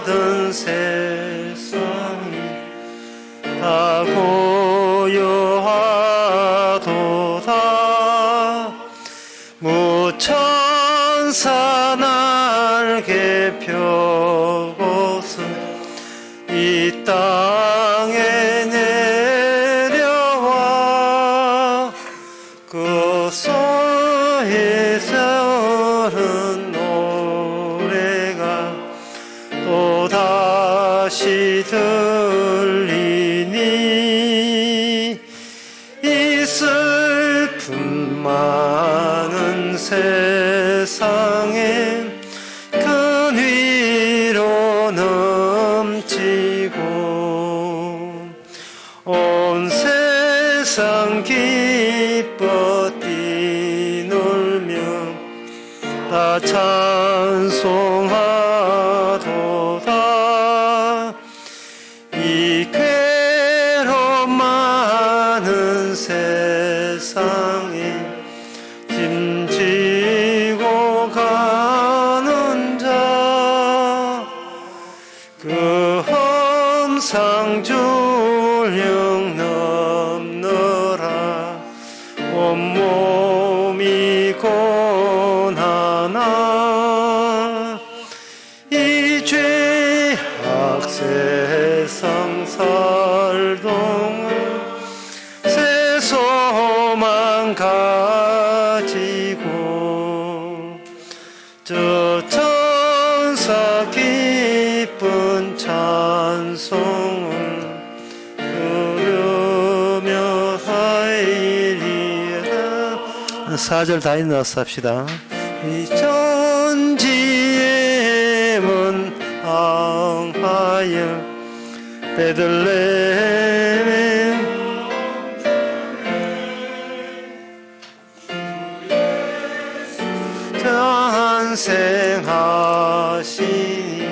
받은 세상이 다 고요하도다. 무천사 날개 펴고서 이 땅에 내려와 그 소에서 흐른 노래가 또다시 들리니 이 슬픔 많은 세상에 큰 위로 넘치고 온 세상 기뻐 뛰놀며 다 찬송하도다. 이 괴로움 많은 세상에 짐지고 가는 자 그 험상줄령 넘느라 온몸이 고난하나 이 죄악 세상 살동안 새 소망 가지고 저 천사 기쁜 찬송을 부르며 하이리라. 4절 다 넣어서 합시다. 이 전지에문 항하여 베들레헴 탄생하시니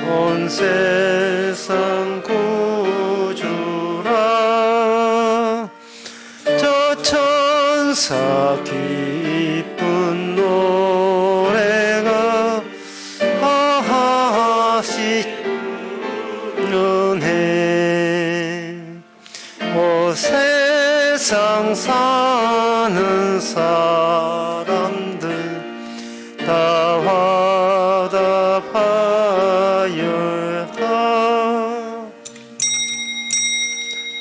온 세상 구주라. 저 천사 기쁜 노래가 하하시는 해. 오 세상 사는 사람들 다 화답하여다.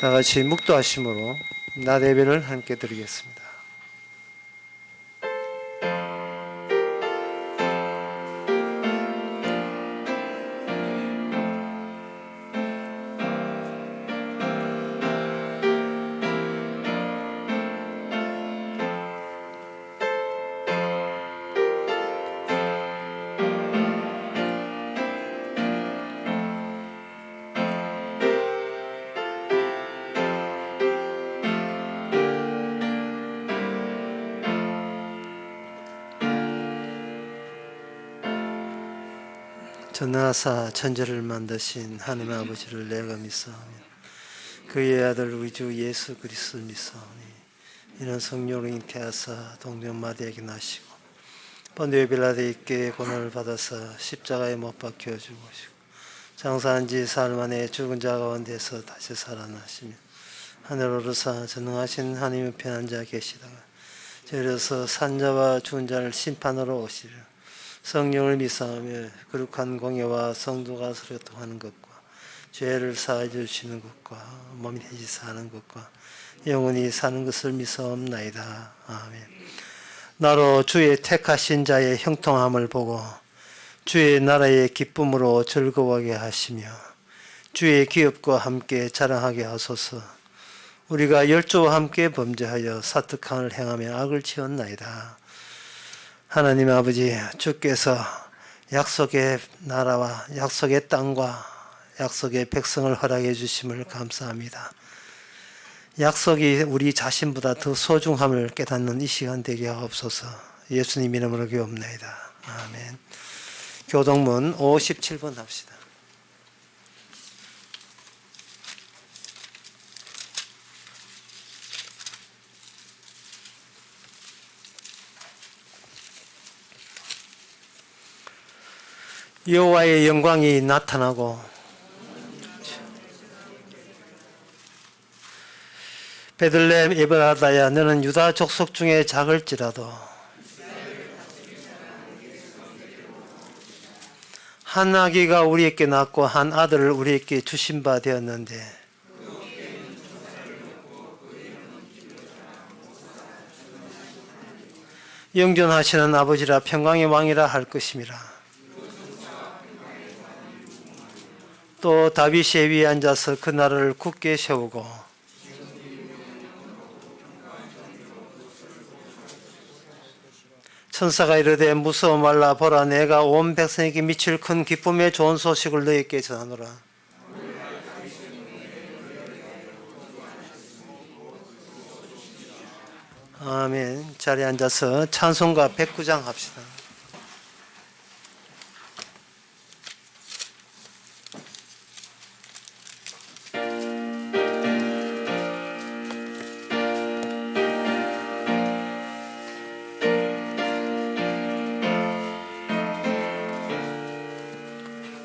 다 같이 묵도하심으로 낮 예배를 함께 드리겠습니다. 전하사 천지를 만드신 하나님 아버지를 내가 믿사오며 그의 아들 우리 주 예수 그리스도를 믿사오니 이는 성령으로 잉태하사 동정 마리아에게 나시고 본디오 빌라도에게 고난을 받아사 십자가에 못 박혀 죽으시고 장사한 지 사흘 만에 죽은 자 가운데서 다시 살아나시며 하늘 오르사 전능하신 하나님의 편한 자 계시다가 저리서 산자와 죽은 자를 심판으로 오시려 성령을 믿사오며 거룩한 공예와 성도가 서로 통하는 것과 죄를 사하여 주시는 것과 몸이 다시 사는 것과 영원히 사는 것을 믿사옵나이다. 아멘. 나로 주의 택하신 자의 형통함을 보고 주의 나라의 기쁨으로 즐거워하게 하시며 주의 기업과 함께 자랑하게 하소서. 우리가 열조와 함께 범죄하여 사특함을 행하며 악을 지었나이다. 하나님 아버지, 주께서 약속의 나라와 약속의 땅과 약속의 백성을 허락해 주심을 감사합니다. 약속이 우리 자신보다 더 소중함을 깨닫는 이 시간 되게 하옵소서. 예수님 이름으로 기도합나이다. 아멘. 교동문 57번 합시다. 여호와의 영광이 나타나고 베들레헴 에브라다야 너는 유다 족속 중에 작을지라도 한 아기가 우리에게 낳고 한 아들을 우리에게 주신 바 되었는데 영존하시는 아버지라 평강의 왕이라 할 것임이라. 또 다윗의 위에 앉아서 그 나라를 굳게 세우고 천사가 이르되 무서워 말라. 보라, 내가 온 백성에게 미칠 큰 기쁨의 좋은 소식을 너희에게 전하노라. 아멘. 자리에 앉아서 찬송가 109장 합시다.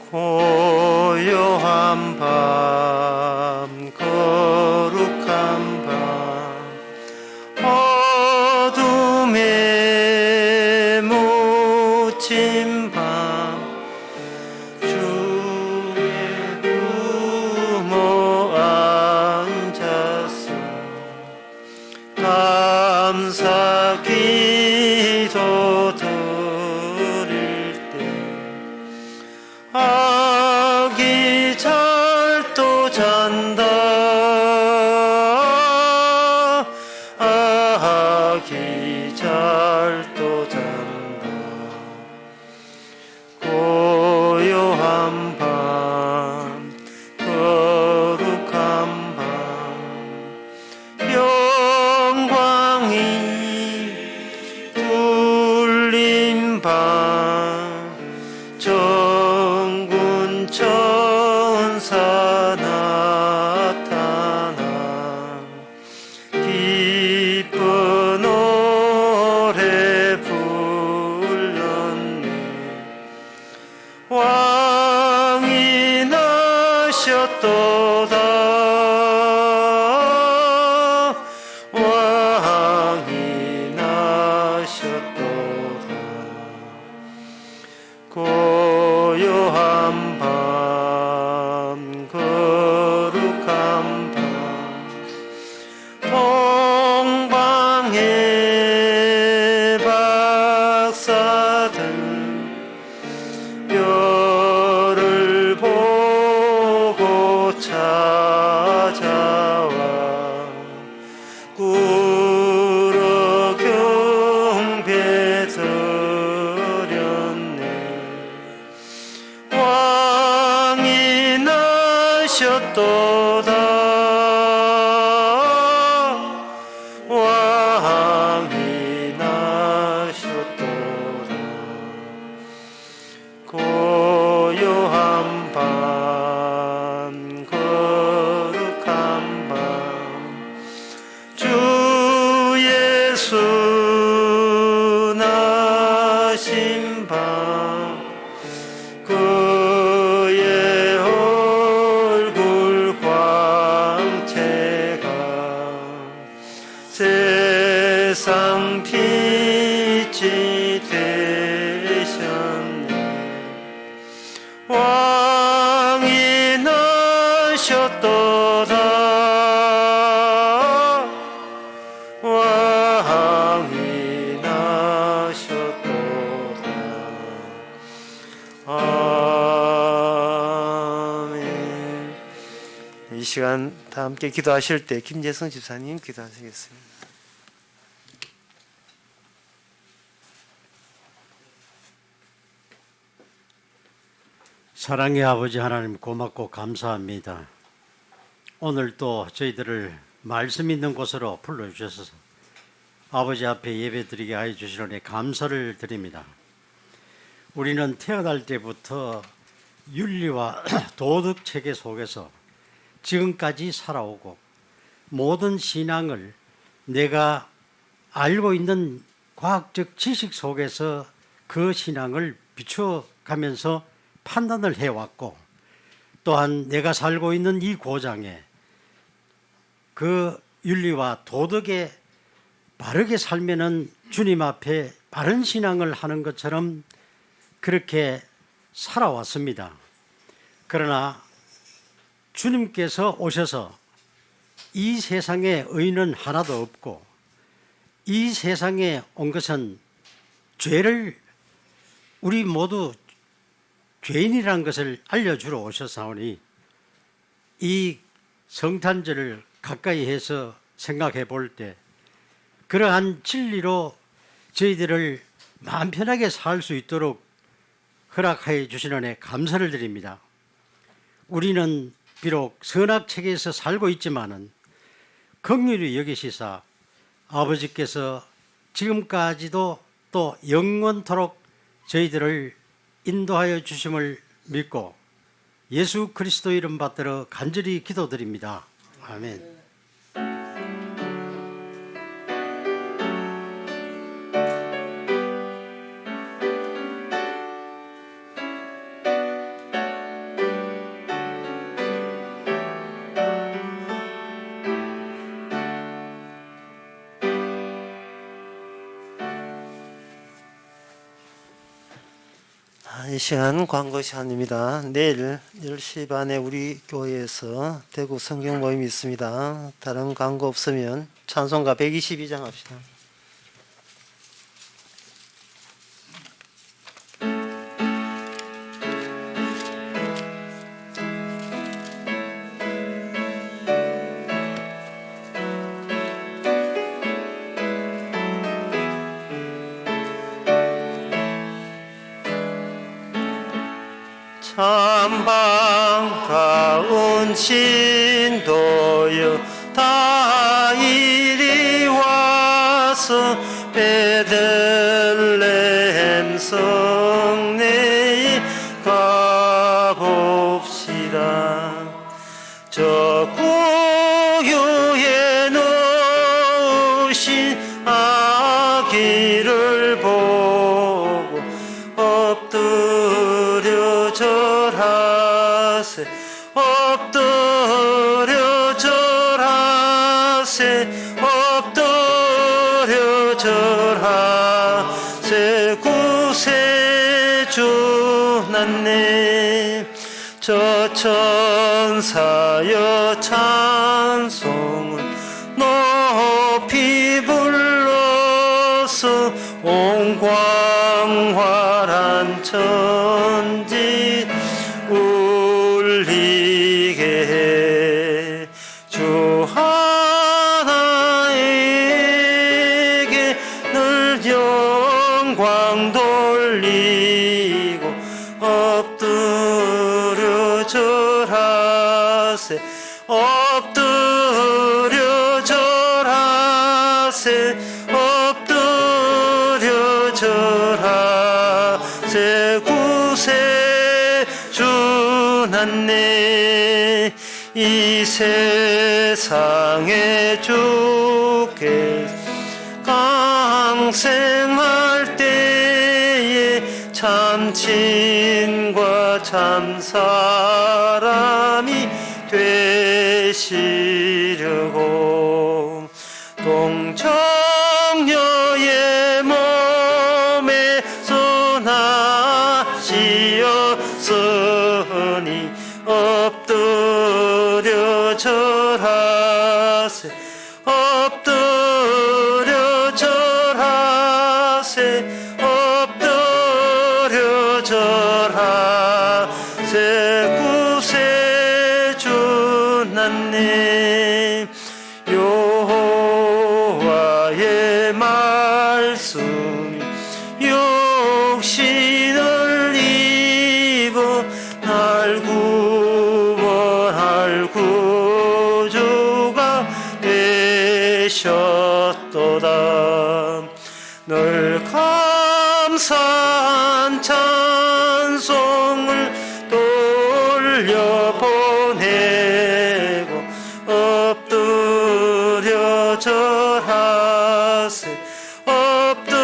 고요한 밤, 거룩한 밤, 어둠에 묻힌 밤, 주의 부모 앉아서 감사 기도 드릴 때 아기 잘도 잔다. 아기 잘도 잔다. 고요한 밤, 거룩한 밤, 영광이 둘린 밤, 정군 천사 나타나 기쁜 노래 불렀네. 왕이 나셨도다. 왕이 나셨도다. 고요한 밤, 거룩한 밤, 동방의 박사들 별을 보고 찾아와 꿇어 경배 드렸네. 왕이 나셨도다. 왕이 나셨도다. 고요한 밤, 거룩한 밤, 주 예수 나신 밤, 그의 얼굴 광채가 세상 빛이 되셨네. 왕이 나셨도다. 왕이 나셨도다. 아멘. 이 시간 다 함께 기도하실 때 김재성 집사님 기도하시겠습니다. 사랑의 아버지 하나님, 고맙고 감사합니다. 오늘 또 저희들을 말씀 있는 곳으로 불러주셔서 아버지 앞에 예배드리게 하여 주시려니 감사를 드립니다. 우리는 태어날 때부터 윤리와 도덕 체계 속에서 지금까지 살아오고 모든 신앙을 내가 알고 있는 과학적 지식 속에서 그 신앙을 비춰가면서 판단을 해왔고, 또한 내가 살고 있는 이 고장에 그 윤리와 도덕에 바르게 살면은 주님 앞에 바른 신앙을 하는 것처럼 그렇게 살아왔습니다. 그러나 주님께서 오셔서 이 세상에 의인은 하나도 없고, 이 세상에 온 것은 죄를, 우리 모두 죄인이라는 것을 알려주러 오셨사오니, 이 성탄절을 가까이 해서 생각해 볼 때 그러한 진리로 저희들을 마음 편하게 살 수 있도록 허락하여 주시는 은혜 감사를 드립니다. 우리는 비록 선악책에서 살고 있지만은 긍휼히 여기시사 아버지께서 지금까지도 또 영원토록 저희들을 인도하여 주심을 믿고 예수 그리스도 이름 받들어 간절히 기도드립니다. 아멘. 이 시간 광고 시간입니다. 내일 10시 반에 우리 교회에서 대구 성경 모임이 있습니다. 다른 광고 없으면 찬송가 122장 합시다. 참 반가운 신도여 다 이리 와서 베들레헴 성내에 가봅시다. 저 구유에 놓으신 아기를 보고 엎드려 절하세, 엎드려 절하세, 엎드려 절하세. 구세주 났네. 저 천사여 찬송을 높이 불러서 온 광활한 천지 울리게 해. 주 하나에게 늘 영광 돌리고 엎드려 절하세, 엎드려 절하세, 엎드려 절하세. 구세주 났네. 이 세상에 주께 강생할 때에 참 친과 참 사람이 되시려고 동정녀의 몸에서 나시었으니 엎드려 절하세, 엎드려 절하세, 엎드려 절하세. 구세주 났네. 여호와의 말씀이 육신을 입어 날 구원할 구주가 되셨도다. 늘 감사한 찬송을 돌려보내고 엎드려 절하세, 엎드려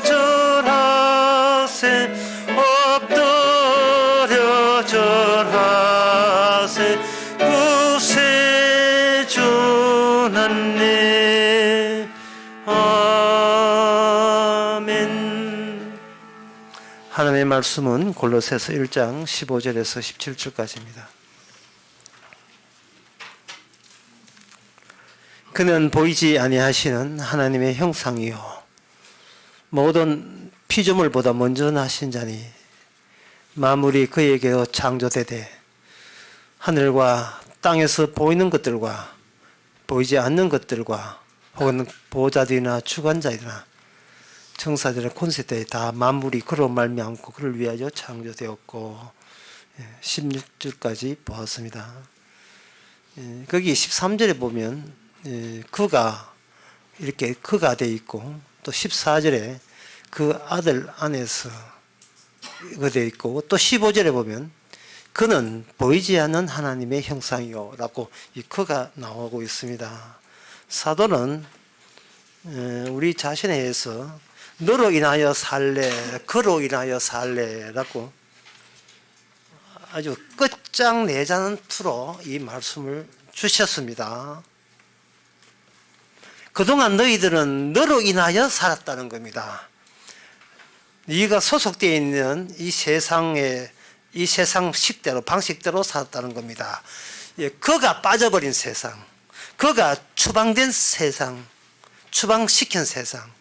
절하세, 엎드려 절하세 구세주났네. 아멘. 하나님의 말씀은 골로새서 1장 15절에서 17절까지입니다. 그는 보이지 아니하시는 하나님의 형상이요 모든 피조물보다 먼저 나신 자니 만물이 그에게 창조되되 하늘과 땅에서 보이는 것들과 보이지 않는 것들과 혹은 보호자들이나 주관자들이나 청사들의 권세들이 다 만물이 그로 말미암고 그를 위하여 창조되었고 16절까지 보았습니다. 거기 13절에 보면 그가 이렇게 그가 되어 있고 또 14절에 그 아들 안에서 이거 되어 있고 또 15절에 보면 그는 보이지 않는 하나님의 형상이요 라고 이 그가 나오고 있습니다. 사도는 우리 자신에 의해서 너로 인하여 살래 그로 인하여 살래라고 아주 끝장내자는 투로 이 말씀을 주셨습니다. 그동안 너희들은 너로 인하여 살았다는 겁니다. 네가 소속되어 있는 이 세상의 이 세상 식대로 방식대로 살았다는 겁니다. 그가 빠져버린 세상, 그가 추방된 세상, 추방시킨 세상,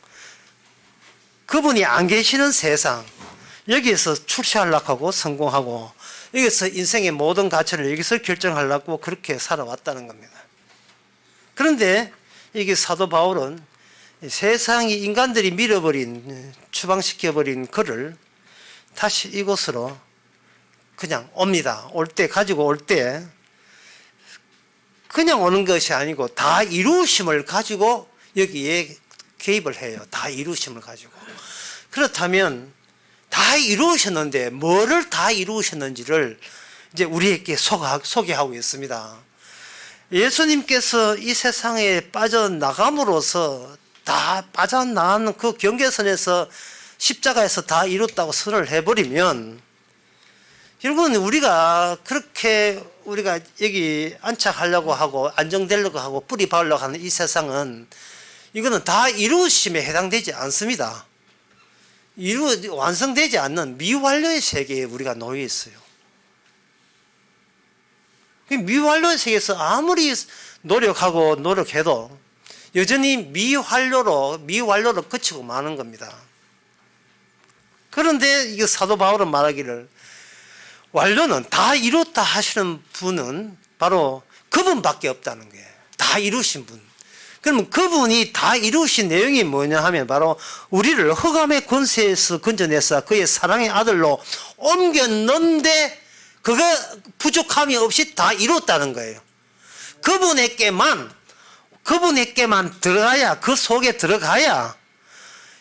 그분이 안 계시는 세상, 여기에서 출세하려고 하고 성공하고 여기서 인생의 모든 가치를 여기서 결정하려고 그렇게 살아왔다는 겁니다. 그런데 이게 사도 바울은 세상이 인간들이 밀어버린 추방시켜버린 그를 다시 이곳으로 그냥 옵니다. 올 때 가지고 올 때 그냥 오는 것이 아니고 다 이루심을 가지고 여기에 개입을 해요. 다 이루심을 가지고. 그렇다면 다 이루셨는데 뭐를 다 이루셨는지를 이제 우리에게 소개하고 있습니다. 예수님께서 이 세상에 빠져나감으로써 다 빠져나가는 그 경계선에서 십자가에서 다 이뤘다고 선을 해버리면 여러분 우리가 그렇게 우리가 여기 안착하려고 하고 안정되려고 하고 뿌리 박으려고 하는 이 세상은 이거는 다 이루심에 해당되지 않습니다. 완성되지 않는 미완료의 세계에 우리가 놓여 있어요. 미완료의 세계에서 아무리 노력하고 노력해도 여전히 미완료로 그치고 마는 겁니다. 그런데 이거 사도 바울은 말하기를 완료는 다 이뤘다 하시는 분은 바로 그분밖에 없다는 거예요. 다 이루신 분. 그러면 그분이 다 이루신 내용이 뭐냐 하면 바로 우리를 흑암의 권세에서 건져내서 그의 사랑의 아들로 옮겼는데 그거 부족함이 없이 다 이뤘다는 거예요. 그분에게만 들어가야, 그 속에 들어가야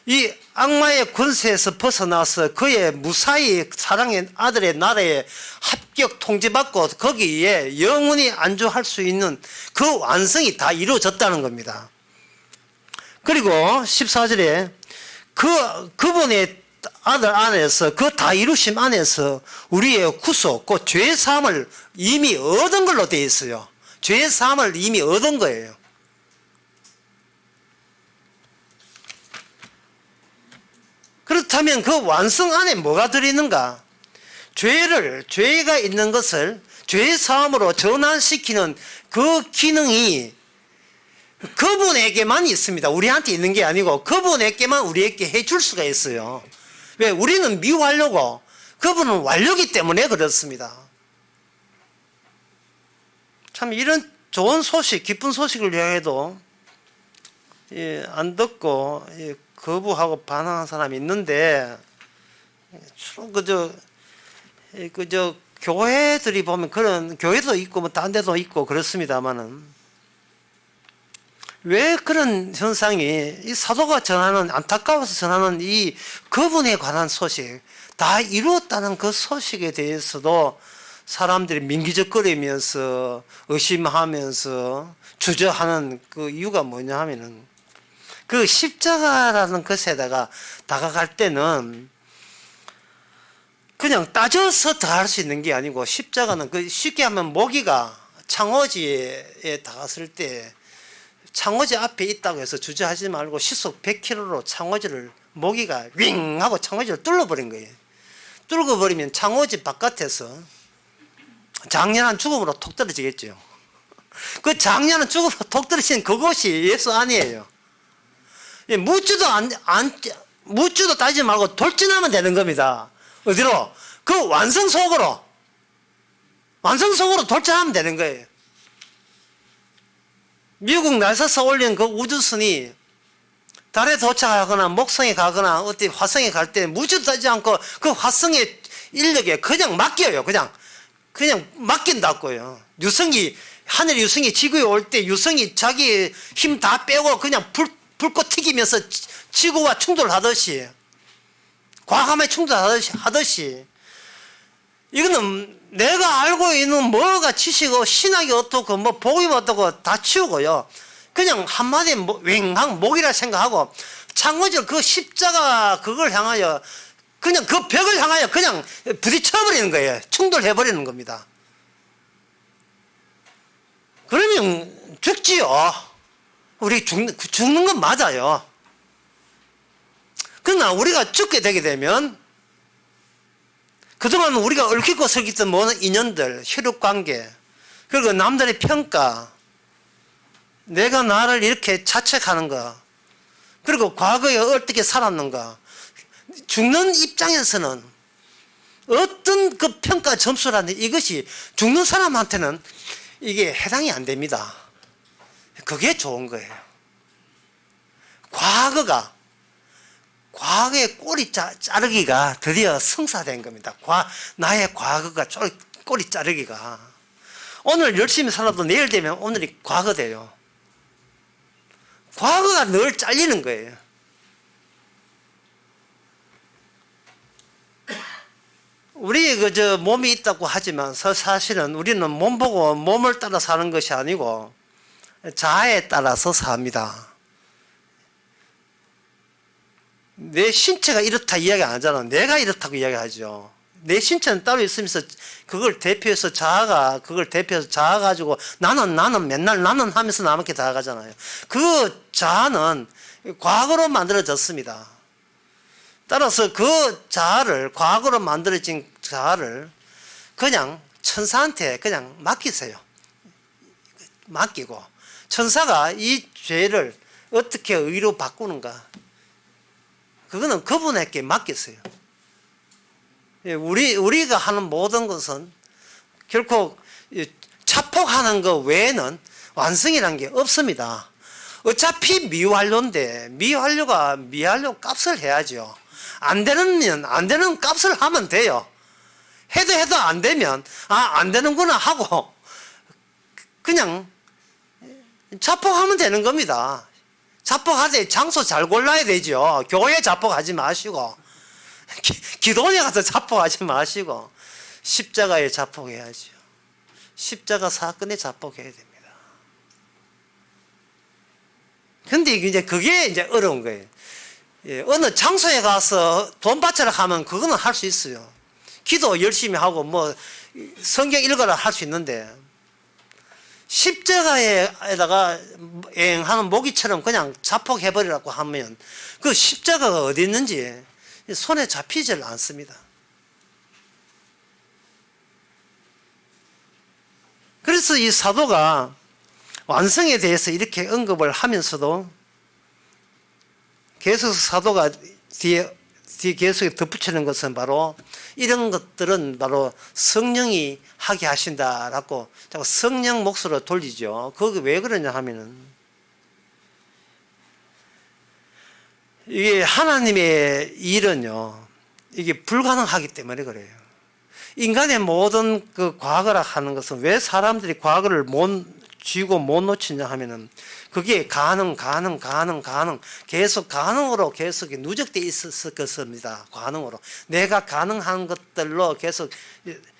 이 악마의 권세에서 벗어나서 그의 무사히 사랑의 아들의 나라에 합격 통지받고 거기에 영원히 안주할 수 있는 그 완성이 다 이루어졌다는 겁니다. 그리고 14절에 그분의 아들 안에서 그 다 이루심 안에서 우리의 구속, 그 죄의 사함을 이미 얻은 걸로 되어 있어요. 죄의 사함을 이미 얻은 거예요. 그렇다면 그 완성 안에 뭐가 들어있는가? 죄가 있는 것을 죄의 사함으로 전환시키는 그 기능이 그분에게만 있습니다. 우리한테 있는 게 아니고 그분에게만 우리에게 해줄 수가 있어요. 왜? 우리는 미완료고 그분은 완료기 때문에 그렇습니다. 참 이런 좋은 소식, 기쁜 소식을 향해도 안 듣고 거부하고 반항하는 사람이 있는데 주로 그저 교회들이 보면 그런 교회도 있고 뭐 딴 데도 있고 그렇습니다만은 왜 그런 현상이 이 사도가 전하는 안타까워서 전하는 이 그분에 관한 소식 다 이루었다는 그 소식에 대해서도 사람들이 민기적거리면서 의심하면서 주저하는 그 이유가 뭐냐 하면은 그 십자가라는 것에다가 다가갈 때는 그냥 따져서 다 할 수 있는 게 아니고 십자가는 그 쉽게 하면 모기가 창호지에 닿았을 때 창호지 앞에 있다고 해서 주저하지 말고 시속 100km로 창호지를 모기가 윙 하고 창호지를 뚫어버린 거예요. 뚫어버리면 창호지 바깥에서 장렬한 죽음으로 톡 떨어지겠죠. 그 장렬한 죽음으로 톡 떨어진 그곳이 예수 아니에요. 묻지도 따지지 말고 돌진하면 되는 겁니다. 어디로? 그 완성 속으로 돌진하면 되는 거예요. 미국 나사에서 올린 그 우주선이 달에 도착하거나 목성에 가거나 어디 화성에 갈 때 묻지도 따지지 않고 그 화성의 인력에 그냥 맡겨요. 그냥 맡긴다고요. 하늘 유성이 지구에 올 때 유성이 자기 힘 다 빼고 그냥 불꽃 튀기면서 지구와 충돌하듯이 과감하게 충돌하듯이 이거는 내가 알고 있는 뭐가 지식이고 신학이 어떻고 뭐 복음이 어떻고 다 치우고요. 그냥 한마디 웽한 목이라 생각하고 창호지를 그 십자가 그걸 향하여 그냥 그 벽을 향하여 그냥 부딪혀버리는 거예요. 충돌해버리는 겁니다. 그러면 죽지요. 우리 죽는 건 맞아요. 그러나 우리가 죽게 되게 되면 그동안 우리가 얽히고 설켰던 모든 인연들, 혈육관계, 그리고 남들의 평가, 내가 나를 이렇게 자책하는 거, 그리고 과거에 어떻게 살았는가, 죽는 입장에서는 어떤 그 평가 점수라는 이것이 죽는 사람한테는 이게 해당이 안 됩니다. 그게 좋은 거예요. 과거의 꼬리 자르기가 드디어 성사된 겁니다. 나의 과거가 꼬리 자르기가. 오늘 열심히 살아도 내일 되면 오늘이 과거 돼요. 과거가 늘 잘리는 거예요. 우리 몸이 있다고 하지만 사실은 우리는 몸 보고 몸을 따라 사는 것이 아니고 자아에 따라서 삽니다. 내 신체가 이렇다 이야기 안 하잖아. 내가 이렇다고 이야기하죠. 내 신체는 따로 있으면서 그걸 대표해서 자아가 가지고 나는 맨날 나는 하면서 남한테 다가가잖아요. 그 자아는 과거로 만들어졌습니다. 따라서 그 자아를, 과거로 만들어진 자아를 그냥 천사한테 그냥 맡기세요. 맡기고 천사가 이 죄를 어떻게 의로 바꾸는가, 그거는 그분에게 맡겼어요. 우리가 하는 모든 것은 결코 자폭하는 것 외에는 완성이라는 게 없습니다. 어차피 미완료인데 미완료 값을 해야죠. 안 되는 값을 하면 돼요. 해도 안 되면 안 되는구나 하고 그냥 자폭하면 되는 겁니다. 자폭하되 장소 잘 골라야 되죠. 교회 자폭하지 마시고 기도원에 가서 자폭하지 마시고 십자가에 자폭해야죠. 십자가 사건에 자폭해야 됩니다. 근데 이제 그게 이제 어려운 거예요. 어느 장소에 가서 돈 바쳐라 하면 그거는 할 수 있어요. 기도 열심히 하고 뭐 성경 읽어라 할 수 있는데 십자가에다가 하는 모기처럼 그냥 자폭해버리라고 하면 그 십자가가 어디 있는지 손에 잡히질 않습니다. 그래서 이 사도가 완성에 대해서 이렇게 언급을 하면서도 계속 사도가 뒤에 계속 덧붙이는 것은 바로 이런 것들은 바로 성령이 하게 하신다라고 자꾸 성령 몫으로 돌리죠. 그게 왜 그러냐 하면은 이게 하나님의 일은요, 이게 불가능하기 때문에 그래요. 인간의 모든 그 과거라 하는 것은 왜 사람들이 과거를 못 쥐고 못 놓치냐 하면은 그게 가능 계속 가능으로 계속 누적되어 있었을 것입니다. 가능으로 내가 가능한 것들로 계속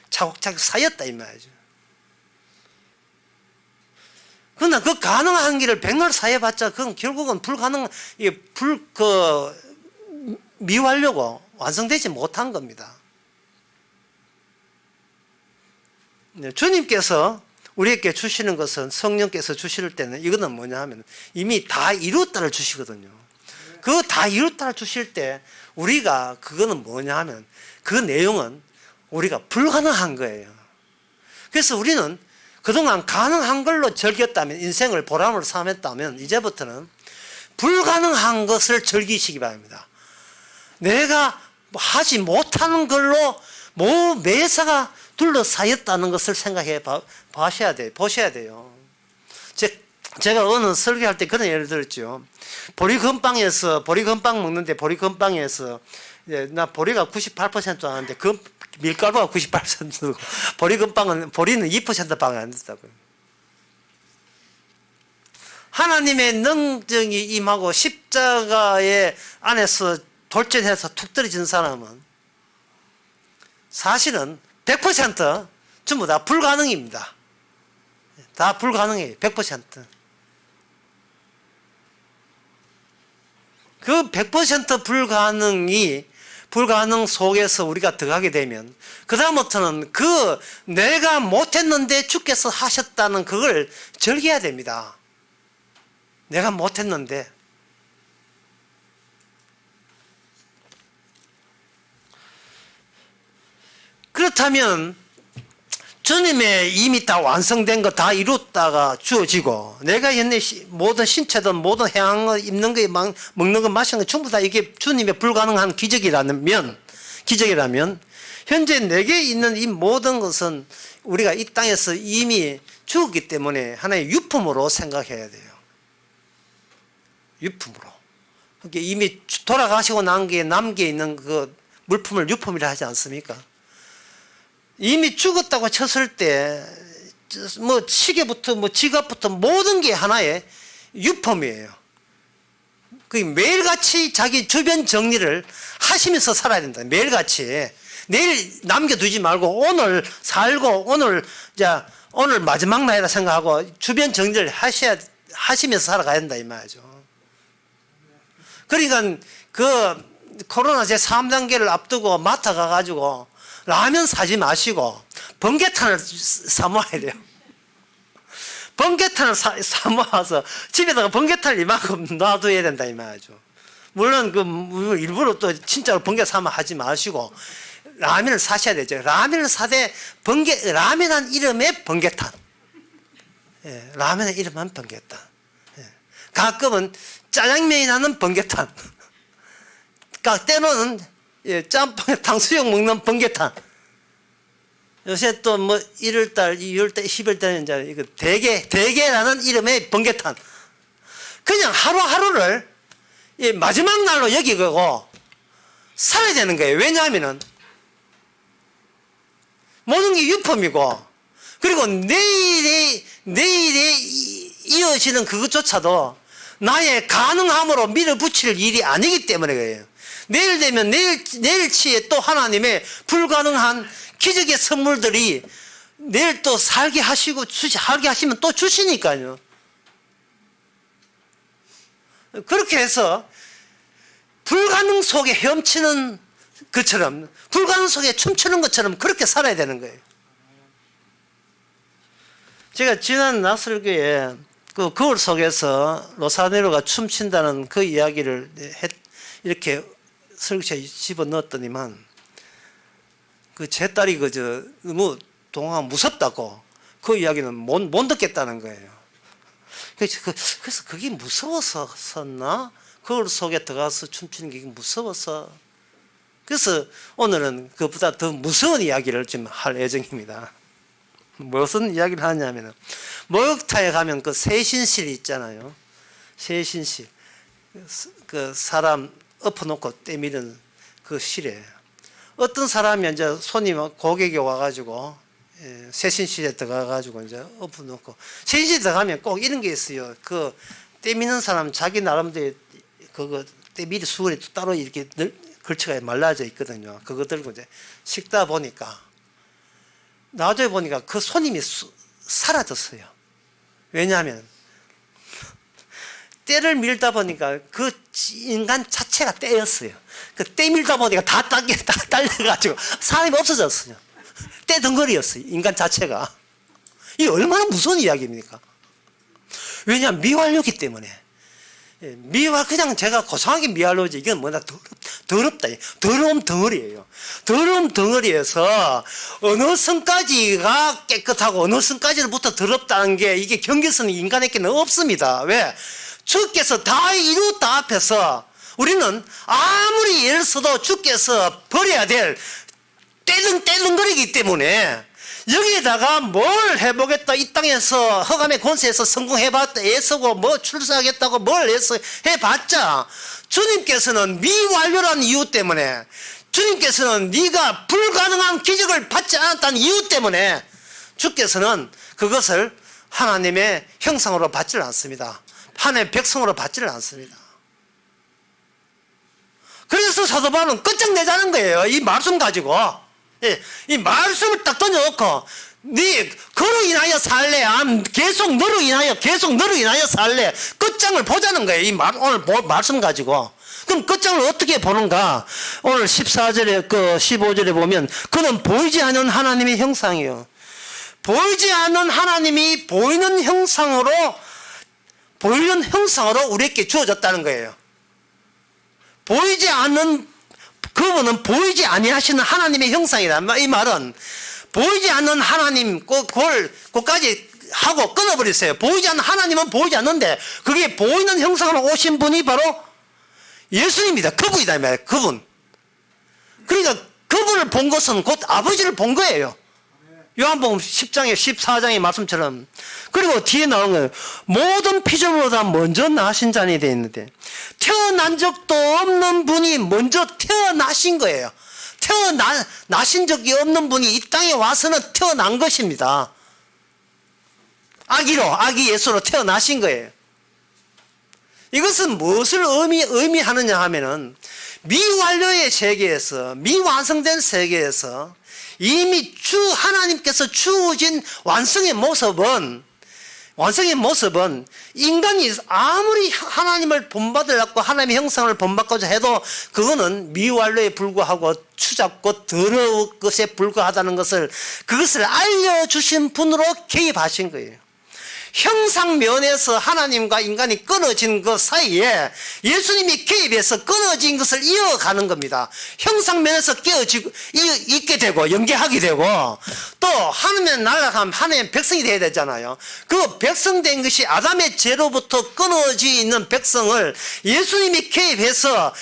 차곡차곡 쌓였다 이 말이죠. 그러나 그 가능한 길을 백날 쌓여봤자 그건 결국은 미완료고 완성되지 못한 겁니다. 네, 주님께서 우리에게 주시는 것은 성령께서 주실 때는 이거는 뭐냐 하면 이미 다 이루었다를 주시거든요. 그 다 이루었다를 주실 때 우리가 그거는 뭐냐 하면 그 내용은 우리가 불가능한 거예요. 그래서 우리는 그동안 가능한 걸로 즐겼다면, 인생을 보람으로 삼았다면 이제부터는 불가능한 것을 즐기시기 바랍니다. 내가 하지 못하는 걸로 매사가 둘러싸였다는 것을 생각해 보셔야 돼요. 제가 어느 설교할 때 그런 예를 들었죠. 보리건빵 먹는데 보리건빵에서 나 보리가 98% 하는데 그 밀가루가 98%고 보리는 2%밖에 안 된다고요. 하나님의 능정이 임하고 십자가의 안에서 돌진해서 툭 떨어진 사람은 사실은 100% 전부 다 불가능입니다. 다 불가능해요. 100%. 그 100% 불가능 속에서 우리가 들어가게 되면 그다음부터는 그 내가 못했는데 주께서 하셨다는 그걸 즐겨야 됩니다. 내가 못했는데. 그렇다면 주님의 이미 다 완성된 거 다 이뤘다가 주어지고 내가 옛날 모든 신체든 모든 행한 거 입는 거 먹는 거 마시는 거 전부 다 이게 주님의 불가능한 기적이라면 현재 내게 있는 이 모든 것은 우리가 이 땅에서 이미 죽었기 때문에 하나의 유품으로 생각해야 돼요. 유품으로. 그러니까 이미 돌아가시고 난 게 남겨 있는 그 물품을 유품이라 하지 않습니까? 이미 죽었다고 쳤을 때, 뭐, 시계부터, 뭐, 지갑부터 모든 게 하나의 유품이에요. 그 매일같이 자기 주변 정리를 하시면서 살아야 된다. 매일같이. 내일 남겨두지 말고, 오늘 살고, 오늘 마지막 날이라 생각하고, 주변 정리를 하시면서 살아가야 된다, 이 말이죠. 그러니까, 코로나 제3단계를 앞두고 마트 가가지고, 라면 사지 마시고 번개탄을 사 모아야 돼요. 번개탄을 사 모아서 집에다가 번개탄을 이만큼 놔둬야 된다 이 말이죠. 물론 일부러 또 진짜로 번개 사면 하지 마시고 라면을 사셔야 되죠. 라면을 사되 라면한 이름의 번개탄. 예, 라면의 이름은 번개탄. 예. 가끔은 짜장면이 나는 번개탄. 때로는 짬뽕에 탕수육 먹는 번개탄. 요새 또 뭐 1월달, 2월달, 10월달은 이제 이거 대게라는 이름의 번개탄. 그냥 하루하루를 마지막 날로 여기고 살아야 되는 거예요. 왜냐하면은 모든 게 유품이고 그리고 내일에 이어지는 그것조차도 나의 가능함으로 밀어붙일 일이 아니기 때문에 그래요. 내일 되면 내일치에 또 하나님의 불가능한 기적의 선물들이 내일 또 살게 하시면 또 주시니까요. 그렇게 해서 불가능 속에 헤엄치는 것처럼, 불가능 속에 춤추는 것처럼 그렇게 살아야 되는 거예요. 제가 지난 나설교에 그 거울 속에서 로사네로가 춤춘다는 그 이야기를 이렇게 설교에 집어 넣었더니만 제 딸이 너무 동화가 무섭다고 그 이야기는 못 듣겠다는 거예요. 그래서 그게 무서웠었나? 거울 속에 들어가서 춤추는 게 무서워서. 그래서 오늘은 그보다 더 무서운 이야기를 좀 할 예정입니다. 무슨 이야기를 하냐면은 목욕탕에 가면 그 세신실 있잖아요. 세신실. 그 사람 엎어놓고 때미는 그 실에 어떤 사람이 이제 고객이 와가지고 세신실에 들어가가지고 이제 엎어놓고 세신실에 들어가면 꼭 이런 게 있어요. 그 때미는 사람 자기 나름대로 그거 때미리 수건이 따로 이렇게 걸쳐가 말라져 있거든요. 그거 들고 이제 식다 보니까 나중에 보니까 그 손님이 사라졌어요. 왜냐하면 때를 밀다 보니까 그 인간 자체가 때였어요. 그 때 밀다 보니까 다 딸려가지고 사람이 없어졌어요. 떼덩거리였어요. 인간 자체가. 이 얼마나 무서운 이야기입니까? 왜냐하면 미완료기 때문에. 미완, 그냥 제가 고상하게 미완료지. 이건 뭐냐, 더럽다. 더러움 덩어리예요. 더러움 덩어리에서 어느 선까지가 깨끗하고 어느 선까지로부터 더럽다는 게 이게 경계선이 인간에게는 없습니다. 왜? 주께서 다 이루었다 앞에서 우리는 아무리 예를 써도 주께서 버려야 될 떼덩거리기 때문에 여기에다가 뭘 해보겠다, 이 땅에서 허감의 권세에서 성공해봤다, 애쓰고 뭐 출세하겠다고 뭘 해봤자 주님께서는 미완료라는 이유 때문에, 주님께서는 네가 불가능한 기적을 받지 않았다는 이유 때문에 주께서는 그것을 하나님의 형상으로 받지를 않습니다. 하나님의 백성으로 받지를 않습니다. 그래서 사도 바울은 끝장내자는 거예요. 이 말씀 가지고. 이 말씀을 딱 던져놓고 네 그로 인하여 살래, 계속 너로 인하여 살래, 끝장을 보자는 거예요. 오늘 말씀 가지고. 그럼 끝장을 어떻게 보는가? 오늘 14절에 15절에 보면 그는 보이지 않는 하나님의 형상이요, 보이지 않는 하나님이 보이는 형상으로 우리에게 주어졌다는 거예요. 보이지 않는 그분은 보이지 아니하시는 하나님의 형상이다. 이 말은 보이지 않는 하나님 그까지 하고 끊어버렸어요. 보이지 않는 하나님은 보이지 않는데 그게 보이는 형상으로 오신 분이 바로 예수님이다. 그분이다 이 말이에요. 그분. 그러니까 그분을 본 것은 곧 아버지를 본 거예요. 요한복음 10장에 14장의 말씀처럼. 그리고 뒤에 나오는 거예요. 모든 피조물보다 먼저 나신 자니 되어 있는데 태어난 적도 없는 분이 먼저 태어나신 거예요. 나신 적이 없는 분이 이 땅에 와서는 태어난 것입니다. 아기 예수로 태어나신 거예요. 이것은 무엇을 의미하느냐 하면은 미완료의 세계에서, 미완성된 세계에서 이미 하나님께서 주어진 완성의 모습은 인간이 아무리 하나님을 본받으려고 하나님의 형상을 본받고자 해도 그거는 미완료에 불과하고 추잡고 더러운 것에 불과하다는 그것을 알려주신 분으로 개입하신 거예요. 형상 면에서 하나님과 인간이 끊어진 그 사이에 예수님이 개입해서 끊어진 것을 이어가는 겁니다. 형상 면에서 있게 되고 연계하게 되고 또 하늘에 날아가면 하나님의 백성이 되어야 되잖아요. 그 백성된 것이 아담의 죄로부터 끊어져 있는 백성을 예수님이 개입해서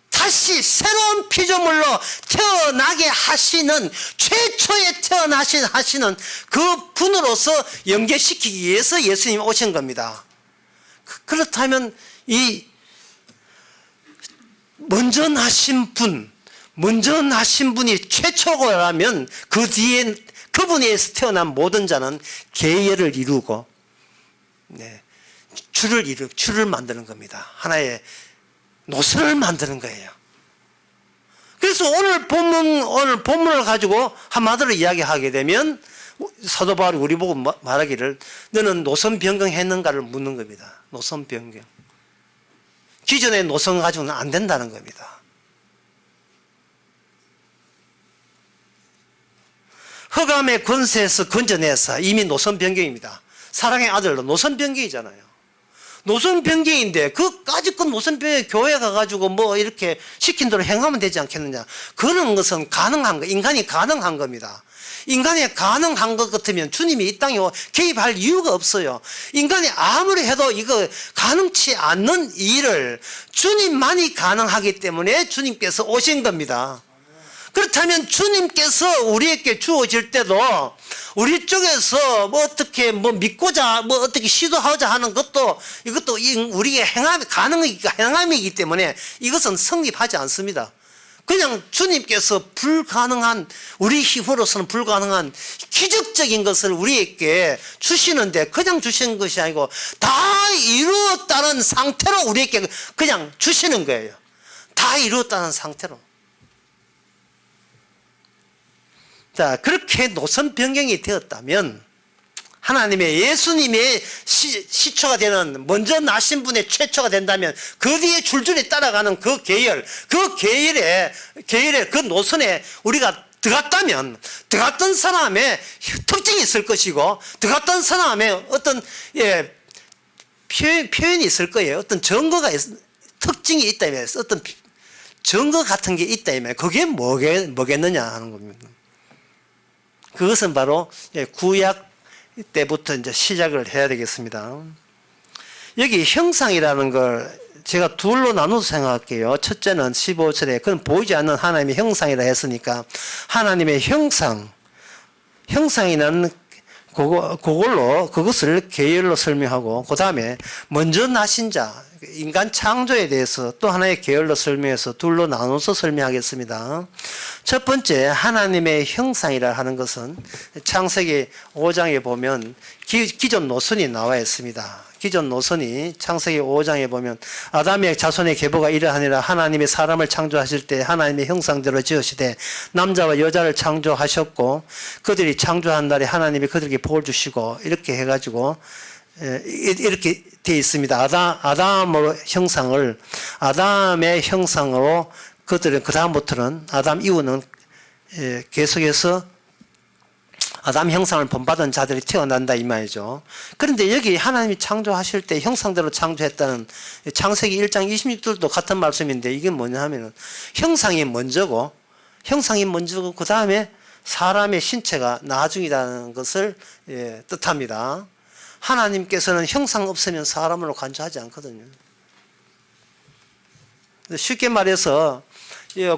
다시 새로운 피조물로 태어나게 하시는, 최초에 하시는 그 분으로서 연계시키기 위해서 예수님이 오신 겁니다. 그렇다면 이 먼저 나신 분이 최초라면 그 뒤에 그분에서 태어난 모든 자는 계열을 이루고 줄을 만드는 겁니다. 하나의 노선을 만드는 거예요. 그래서 오늘 본문을 가지고 한마디로 이야기하게 되면 사도 바울이 우리 보고 말하기를 너는 노선 변경했는가를 묻는 겁니다. 노선 변경. 기존의 노선 가지고는 안 된다는 겁니다. 흑암의 권세에서 건져내서 이미 노선 변경입니다. 사랑의 아들로 노선 변경이잖아요. 노선 변경인데 그까짓 건 노선 변경 교회 가가지고 뭐 이렇게 시킨 대로 행하면 되지 않겠느냐. 그런 것은 가능한 거, 인간이 가능한 겁니다. 인간이 가능한 것 같으면 주님이 이 땅에 개입할 이유가 없어요. 인간이 아무리 해도 이거 가능치 않는 일을 주님만이 가능하기 때문에 주님께서 오신 겁니다. 그렇다면 주님께서 우리에게 주어질 때도 우리 쪽에서 어떻게 믿고자 어떻게 시도하자 하는 것도 이것도 우리의 행함이기 때문에 이것은 성립하지 않습니다. 그냥 주님께서 우리 힘으로서는 불가능한 기적적인 것을 우리에게 주시는데 그냥 주시는 것이 아니고 다 이루었다는 상태로 우리에게 그냥 주시는 거예요. 다 이루었다는 상태로. 자, 그렇게 노선 변경이 되었다면 하나님의 예수님의 시초가 되는 먼저 나신 분의 최초가 된다면 그 뒤에 줄줄이 따라가는 그 계열의 그 노선에 우리가 들어갔다면 들어갔던 사람의 특징이 있을 것이고 들어갔던 사람의 어떤 표현이 있을 거예요. 어떤 증거가 특징이 있다면 어떤 증거 같은 게 있다면 그게 뭐겠느냐 하는 겁니다. 그것은 바로 구약 때부터 이제 시작을 해야 되겠습니다. 여기 형상이라는 걸 제가 둘로 나눠서 생각할게요. 첫째는 15절에 그건 보이지 않는 하나님의 형상이라 했으니까 하나님의 형상이라는 그것을 계열로 설명하고 그 다음에 먼저 나신 자 인간 창조에 대해서 또 하나의 계열로 설명해서 둘로 나눠서 설명하겠습니다. 첫 번째 하나님의 형상이라 하는 것은 창세기 5장에 보면 기존 노선이 나와 있습니다. 기존 노선이 창세기 5장에 보면 아담의 자손의 계보가 이러하니라 하나님이 사람을 창조하실 때 하나님의 형상대로 지으시되 남자와 여자를 창조하셨고 그들이 창조한 날에 하나님이 그들에게 복을 주시고 이렇게 해가지고 이렇게 되어 있습니다. 아담의 형상으로 그들은 그 다음부터는 아담 이후는 계속해서 아담 형상을 본받은 자들이 태어난다 이 말이죠. 그런데 여기 하나님이 창조하실 때 형상대로 창조했다는 창세기 1장 26절도 같은 말씀인데 이게 뭐냐 하면은 형상이 먼저고 그 다음에 사람의 신체가 나중이라는 것을 뜻합니다. 하나님께서는 형상 없으면 사람으로 간주하지 않거든요. 쉽게 말해서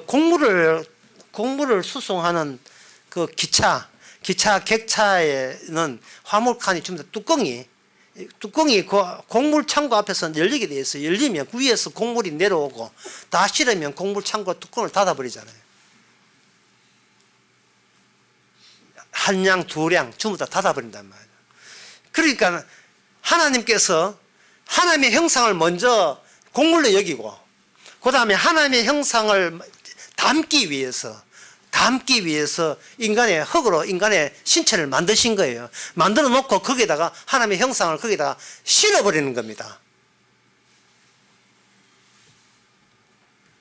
곡물을 수송하는 그 기차 객차에는 화물칸이 좀 더 뚜껑이 그 곡물 창고 앞에서 열리게 되어 있어요. 열리면 위에서 곡물이 내려오고 다 실으면 곡물 창고 뚜껑을 닫아버리잖아요. 한 양, 두 양 전부 다 닫아버린단 말이에요. 그러니까 하나님께서 하나님의 형상을 먼저 곡물로 여기고 그 다음에 하나님의 형상을 담기 위해서 인간의 흙으로 인간의 신체를 만드신 거예요. 만들어 놓고 거기다가 하나님의 형상을 거기다가 실어버리는 겁니다.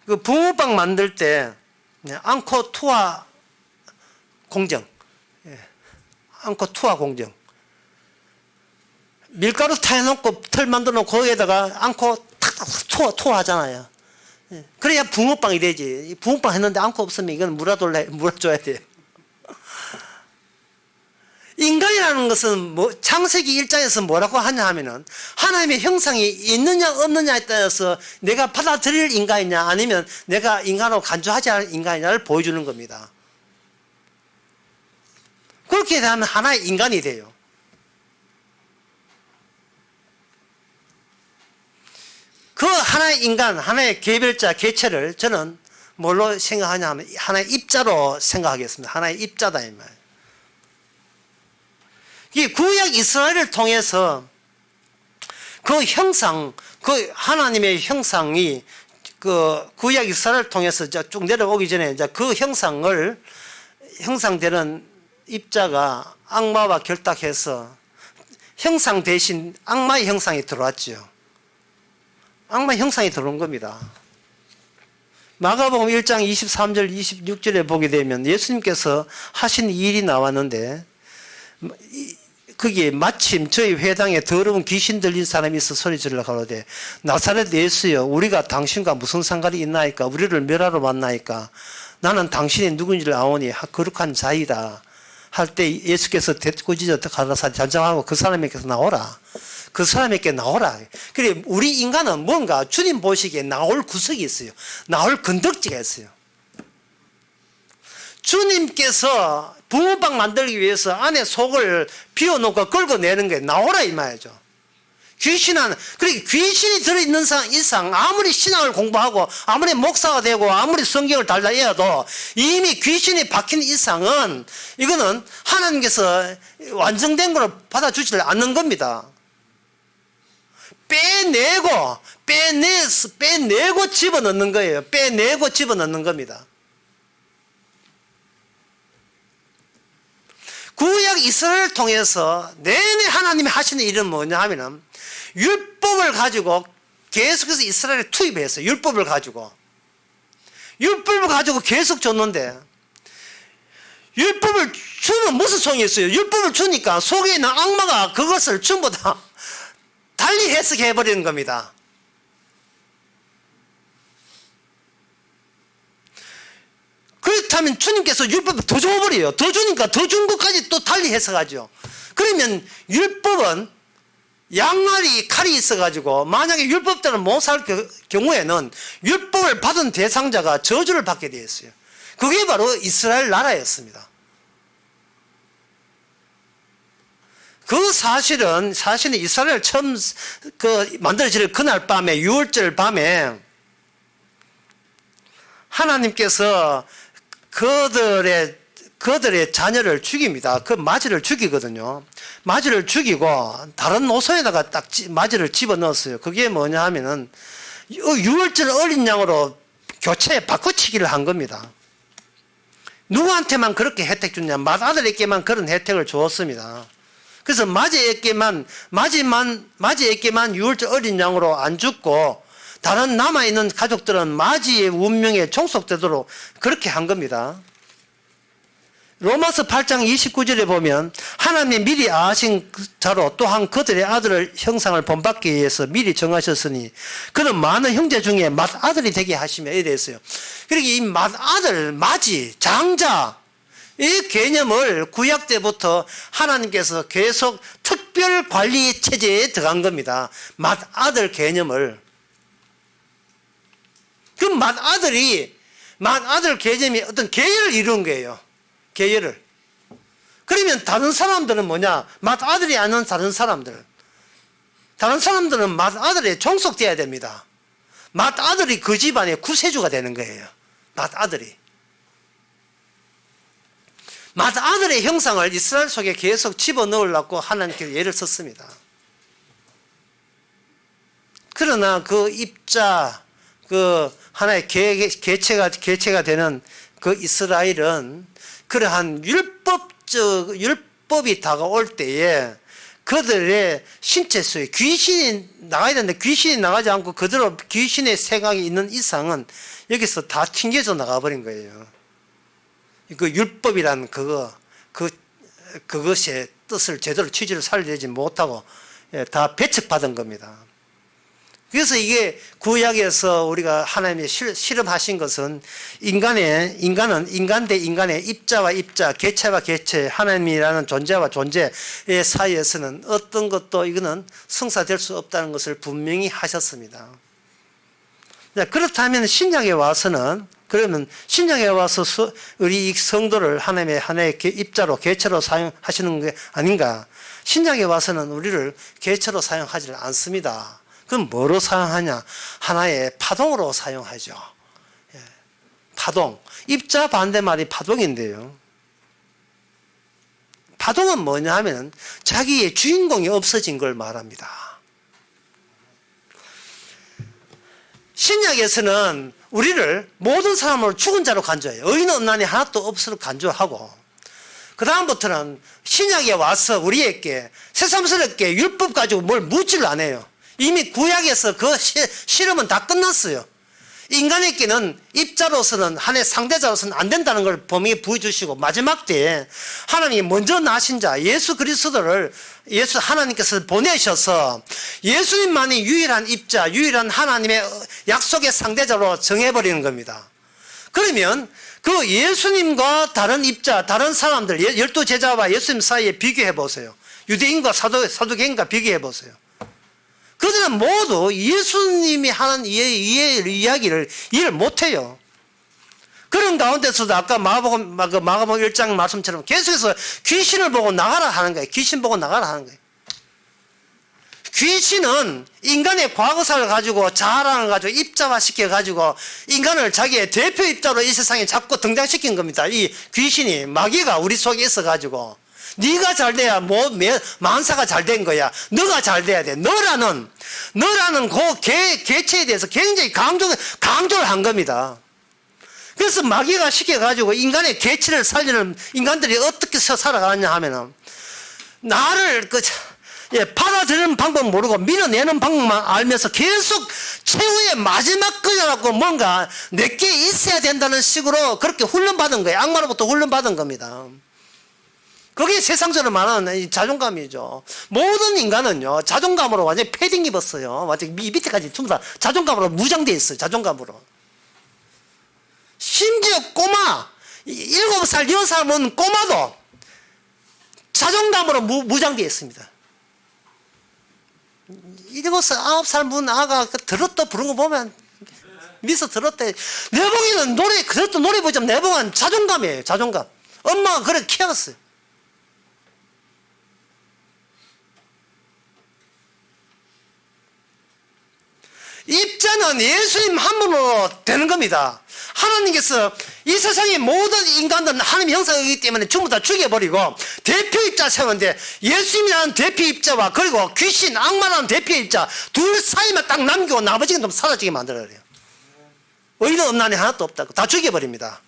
그 붕어빵 만들 때 앙코 투하 공정, 밀가루 타해놓고 털 만들어 놓고 거기에다가 앙코 탁탁 투하하잖아요. 그래야 붕어빵이 되지. 붕어빵 했는데 앙코 없으면 이건 물어줘야 돼요. 인간이라는 것은 창세기 1장에서 뭐라고 하냐 하면은 하나님의 형상이 있느냐 없느냐에 따라서 내가 받아들일 인간이냐 아니면 내가 인간으로 간주하지 않을 인간이냐를 보여주는 겁니다. 그렇게 되면 하나의 인간이 돼요. 그 하나의 인간, 하나의 개별자, 개체를 저는 뭘로 생각하냐 하면 하나의 입자로 생각하겠습니다. 하나의 입자다 이 말. 이 구약 이스라엘을 통해서 그 형상, 그 하나님의 형상이 그 구약 이스라엘을 통해서 쭉 내려오기 전에 이제 그 형상되는 입자가 악마와 결탁해서 형상 대신 악마의 형상이 들어왔죠. 악마의 형상이 들어온 겁니다. 마가복음 1장 23절 26절에 보게 되면 예수님께서 하신 일이 나왔는데 거기에 마침 저희 회당에 더러운 귀신 들린 사람이 있어 소리 지르러 가로되 나사렛 예수여 우리가 당신과 무슨 상관이 있나이까 우리를 멸하러 왔나이까 나는 당신이 누군지를 아오니 거룩한 자이다 할 때 예수께서 대꾸짖어 가라사 잠잠하고 그 사람에게서 나오라. 그 사람에게 나오라. 그래 우리 인간은 뭔가 주님 보시기에 나올 구석이 있어요. 나올 건덕지가 있어요. 주님께서 붕어빵 만들기 위해서 안에 속을 비워놓고 긁어내는 게 나오라 이 말이죠. 그러니까 귀신이 들어있는 이상 아무리 신앙을 공부하고 아무리 목사가 되고 아무리 성경을 달다 해도 이미 귀신이 박힌 이상은 이거는 하나님께서 완성된 걸 받아주지 않는 겁니다. 빼내고 집어넣는 거예요. 빼내고 집어넣는 겁니다. 구약 이스라엘을 통해서 내내 하나님이 하시는 일은 뭐냐 하면은 율법을 가지고 계속해서 이스라엘에 투입했어요. 율법을 가지고 계속 줬는데 율법을 주면 무슨 소용이 있어요? 율법을 주니까 속에 있는 악마가 그것을 전부 다 달리 해석해 버리는 겁니다. 그렇다면 주님께서 율법을 더 줘버려요. 더 주니까 더 준 것까지 또 달리 해석하죠. 그러면 율법은 양날이 칼이 있어가지고 만약에 율법대로 못 살 경우에는 율법을 받은 대상자가 저주를 받게 되어 있어요. 그게 바로 이스라엘 나라였습니다. 그 사실은 이스라엘 처음 만들어질 그날 밤에, 6월절 밤에 하나님께서 그들의 자녀를 죽입니다. 그 마지를 죽이거든요. 마지를 죽이고 다른 노소에다가 딱 마지를 집어넣었어요. 그게 뭐냐 하면은 6월절 어린 양으로 교체 바꿔치기를 한 겁니다. 누구한테만 그렇게 혜택 줬냐? 맏아들에게만 그런 혜택을 주었습니다. 그래서 맞이에게만 6월절 어린 양으로 안 죽고 다른 남아있는 가족들은 맞이의 운명에 종속되도록 그렇게 한 겁니다. 로마서 8장 29절에 보면 하나님이 미리 아신 자로 또한 그들의 아들을 형상을 본받기 위해서 미리 정하셨으니 그는 많은 형제 중에 맏아들이 되게 하시며 이래 있어요. 그러니까 이 맏아들, 맞이, 장자 이 개념을 구약 때부터 하나님께서 계속 특별 관리 체제에 들어간 겁니다. 맏아들 개념을. 그 맏아들 개념이 어떤 계열을 이룬 거예요. 계열을. 그러면 다른 사람들은 뭐냐? 맏아들이 아닌 다른 사람들은 맏아들에 종속돼야 됩니다. 맏아들이 그 집안의 구세주가 되는 거예요. 맏아들의 형상을 이스라엘 속에 계속 집어넣으려고 하나님께서 예를 썼습니다. 그러나 그 입자, 하나의 개체가 되는 그 이스라엘은 그러한 율법이 다가올 때에 그들의 신체 속에 귀신이 나가야 되는데 귀신이 나가지 않고 그대로 귀신의 생각이 있는 이상은 여기서 다 튕겨져 나가버린 거예요. 그 율법이란 그것의 뜻을 제대로 취지를 살리지 못하고 다 배척받은 겁니다. 그래서 이게 구약에서 우리가 하나님이 실험하신 것은 인간 대 인간의 입자와 입자, 개체와 개체, 하나님이라는 존재와 존재의 사이에서는 어떤 것도 이거는 성사될 수 없다는 것을 분명히 하셨습니다. 그렇다면 신약에 와서는 우리 성도를 하나의 입자로 개체로 사용하시는 게 아닌가? 신약에 와서는 우리를 개체로 사용하지를 않습니다. 그럼 뭐로 사용하냐? 하나의 파동으로 사용하죠. 파동. 입자 반대말이 파동인데요. 파동은 뭐냐 하면 자기의 주인공이 없어진 걸 말합니다. 신약에서는 우리를 모든 사람을 죽은 자로 간주해요. 의인 없나니 하나도 없으로 간주하고 그 다음부터는 신약에 와서 우리에게 새삼스럽게 율법 가지고 뭘 묻지를 안 해요. 이미 구약에서 그 실험은 다 끝났어요. 인간에게는 입자로서는 하나의 상대자로서는 안 된다는 걸 분명히 보여주시고 마지막 때에 하나님이 먼저 나신 자 예수 그리스도를 하나님께서 보내셔서 예수님만이 유일한 입자, 유일한 하나님의 약속의 상대자로 정해버리는 겁니다. 그러면 그 예수님과 다른 입자, 다른 사람들, 12제자와 예수님 사이에 비교해 보세요. 유대인과 사두개인과 비교해 보세요. 그들은 모두 예수님이 하는 이야기를 이해를 못해요. 그런 가운데서도 아까 마가복음 1장 말씀처럼 계속해서 귀신을 보고 나가라 하는 거예요. 귀신 보고 나가라 하는 거예요. 귀신은 인간의 과거사를 가지고 자아랑을 가지고 입자화 시켜가지고 인간을 자기의 대표 입자로 이 세상에 자꾸 등장시킨 겁니다. 이 귀신이 마귀가 우리 속에 있어가지고 네가 잘 돼야 만사가 잘 된 거야. 너가 잘 돼야 돼. 너라는 그 개체에 대해서 굉장히 강조를 한 겁니다. 그래서 마귀가 시켜가지고 인간의 개체를 살리는 인간들이 어떻게 살아가느냐 하면은 나를 받아들이는 방법 모르고 밀어내는 방법만 알면서 계속 최후의 마지막 거라고 뭔가 내게 있어야 된다는 식으로 그렇게 훈련받은 거예요. 악마로부터 훈련받은 겁니다. 그게 세상적으로 말하는 이 자존감이죠. 모든 인간은요, 자존감으로 완전히 패딩 입었어요. 완전히 밑에까지 전부 다 자존감으로 무장되어 있어요. 자존감으로. 심지어 꼬마, 7살, 6살 먹은 꼬마도 자존감으로 무장되어 있습니다. 7살, 9살 문 아가 들었다 부른 거 보면 미서 들었대. 내봉이는 그것도 노래 보자면 내봉은 자존감이에요. 자존감. 엄마가 그렇게 키웠어요. 입자는 예수님 한 분으로 되는 겁니다. 하나님께서 이 세상의 모든 인간들은 하나님의 형상이기 때문에 전부 다 죽여버리고 대표 입자 세우는데 예수님이라는 대표 입자와 그리고 귀신, 악마라는 대표 입자 둘 사이만 딱 남기고 나머지는 좀 사라지게 만들어요. 의인은 없나니 하나도 없다고 다 죽여버립니다.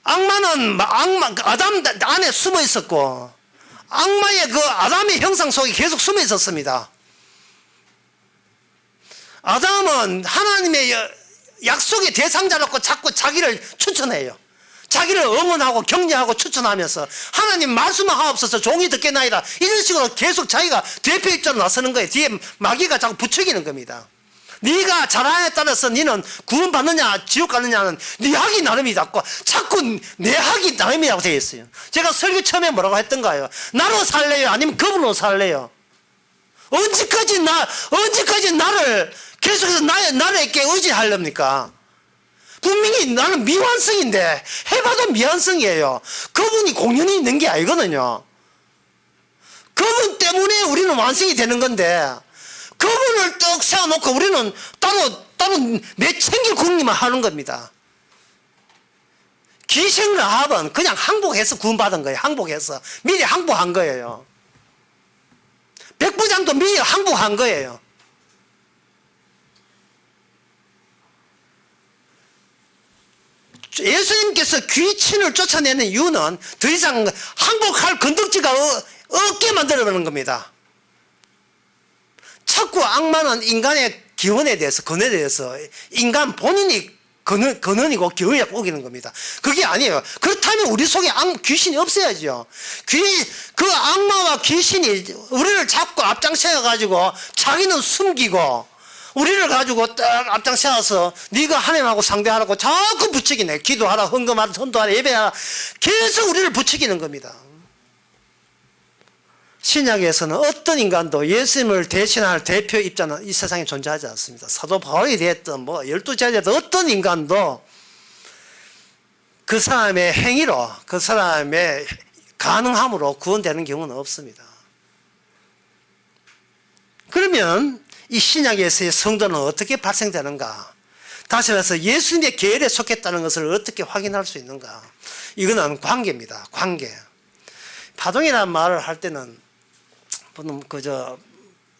악마는 아담 안에 숨어 있었고 악마의 그 아담의 형상 속에 계속 숨어 있었습니다. 아담은 하나님의 약속의 대상자라고 자꾸 자기를 추천해요. 자기를 응원하고 격려하고 추천하면서 하나님 말씀을 하옵소서 종이 듣겠나이다. 이런 식으로 계속 자기가 대표 입장으로 나서는 거예요. 뒤에 마귀가 자꾸 부추기는 겁니다. 네가 잘하에 따라서 너는 구원 받느냐 지옥 가느냐는 네 학이 나름이다. 자꾸 내 학이 나름이라고 되어 있어요. 제가 설교 처음에 뭐라고 했던가요? 나로 살래요? 아니면 그분으로 살래요? 언제까지 나를 계속해서 나에게 의지하렵니까? 분명히 나는 미완성인데 해봐도 미완성이에요. 그분이 공연이 있는 게 아니거든요. 그분 때문에 우리는 완성이 되는 건데 그분을 떡 세워놓고 우리는 따로 내챙길 궁리만 하는 겁니다. 기생 라합은 그냥 항복해서 구원받은 거예요. 항복해서 미리 항복한 거예요. 백부장도 미리 항복한 거예요. 예수님께서 귀신을 쫓아내는 이유는 더 이상 항복할 건덕지가 없게 만들어버리는 겁니다. 자꾸 악마는 인간의 기원에 대해서 근에 대해서 인간 본인이 근원이고 기원이 우기는 겁니다. 그게 아니에요. 그렇다면 우리 속에 귀신이 없어야죠. 그 악마와 귀신이 우리를 잡고 앞장세워 가지고 자기는 숨기고 우리를 가지고 딱 앞장세워서 네가 하나님하고 상대하라고 자꾸 부추기네. 기도하라, 헌금하라, 전도하라, 예배하라 계속 우리를 부추기는 겁니다. 신약에서는 어떤 인간도 예수님을 대신할 대표 입자는 이 세상에 존재하지 않습니다. 사도 바울이 됐든 12제자 됐든 어떤 인간도 그 사람의 행위로 그 사람의 가능함으로 구원되는 경우는 없습니다. 그러면 이 신약에서의 성도는 어떻게 발생되는가? 다시 말해서 예수님의 계열에 속했다는 것을 어떻게 확인할 수 있는가? 이거는 관계입니다. 관계. 파동이라는 말을 할 때는 보통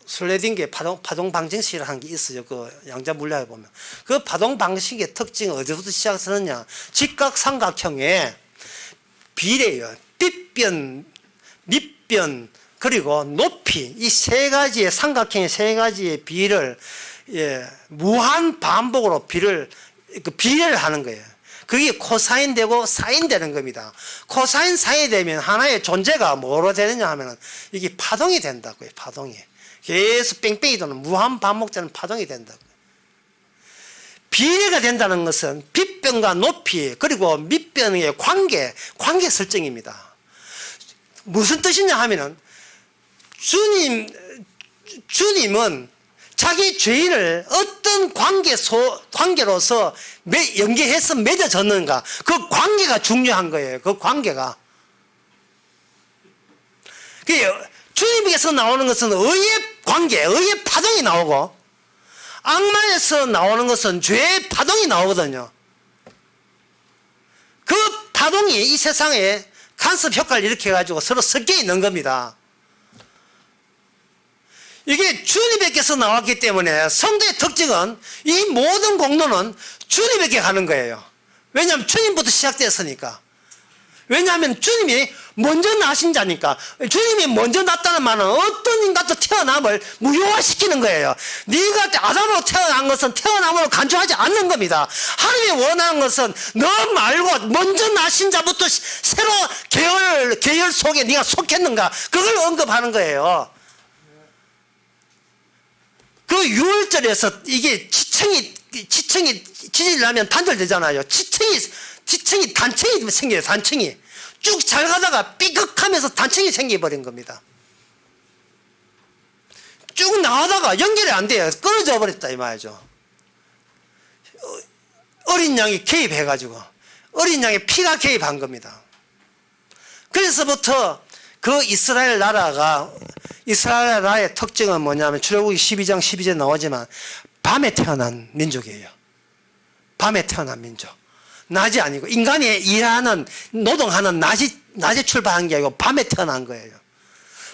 슬레딩계 파동 방정식이라는 게 있어요. 그 양자 물리학에 보면 그 파동 방식의 특징은 어디서부터 시작하느냐? 직각삼각형의 비례요. 빗변, 밑변 그리고 높이 이 세 가지의 삼각형의 세 가지의 비를 무한 반복으로 비례를 하는 거예요. 그게 코사인 되고 사인 되는 겁니다. 코사인 사인이 되면 하나의 존재가 뭐로 되느냐 하면 이게 파동이 된다고요. 파동이. 계속 뺑뺑이 도는 무한 반복되는 파동이 된다고요. 비례가 된다는 것은 빗변과 높이 그리고 밑변의 관계 설정입니다. 무슨 뜻이냐 하면은 주님은 자기 죄인을 어떤 관계로서 연계해서 맺어졌는가 그 관계가 중요한 거예요. 그 관계가 주님에게서 나오는 것은 의의 관계, 의의 파동이 나오고 악마에서 나오는 것은 죄의 파동이 나오거든요. 그 파동이 이 세상에 간섭 효과를 일으켜가지고 서로 섞여 있는 겁니다. 이게 주님에게서 나왔기 때문에 성도의 특징은 이 모든 공로는 주님에게 가는 거예요. 왜냐하면 주님부터 시작됐으니까. 왜냐하면 주님이 먼저 나신 자니까. 주님이 먼저 났다는 말은 어떤 인간도 태어남을 무효화시키는 거예요. 네가 아담으로 태어난 것은 태어남으로 간주하지 않는 겁니다. 하나님이 원하는 것은 너 말고 먼저 나신 자부터 새로 계열 속에 네가 속했는가, 그걸 언급하는 거예요. 그 6월절에서 이게 지층이 지지려면 단절되잖아요. 지층이 단층이 생겨요. 단층이 쭉 잘 가다가 삐걱하면서 단층이 생겨버린 겁니다. 쭉 나가다가 연결이 안 돼요. 끊어져 버렸다 이 말이죠. 어린 양이 개입해가지고 어린 양의 피가 개입한 겁니다. 그래서부터 그 이스라엘 나라의 특징은 뭐냐면 출애굽기 12장 12절에 나오지만 밤에 태어난 민족이에요. 밤에 태어난 민족. 낮이 아니고, 인간이 일하는 노동하는 낮에 출발한 게 아니고 밤에 태어난 거예요.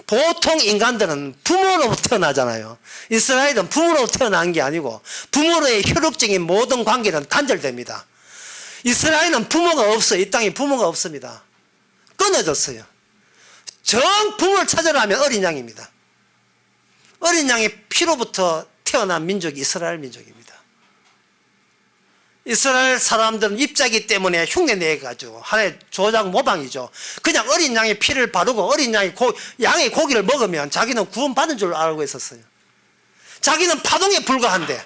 보통 인간들은 부모로부터 태어나잖아요. 이스라엘은 부모로부터 태어난 게 아니고 부모로의 혈육적인 모든 관계는 단절됩니다. 이스라엘은 부모가 없어요. 이 땅에 부모가 없습니다. 끊어졌어요. 정 부모를 찾으려면 어린 양입니다. 어린 양의 피로부터 태어난 민족이 이스라엘 민족입니다. 이스라엘 사람들은 입자기 때문에 흉내 내가지고 하나의 조작 모방이죠. 그냥 어린 양의 피를 바르고 어린 양의 고기를 먹으면 자기는 구원받은 줄 알고 있었어요. 자기는 파동에 불과한데,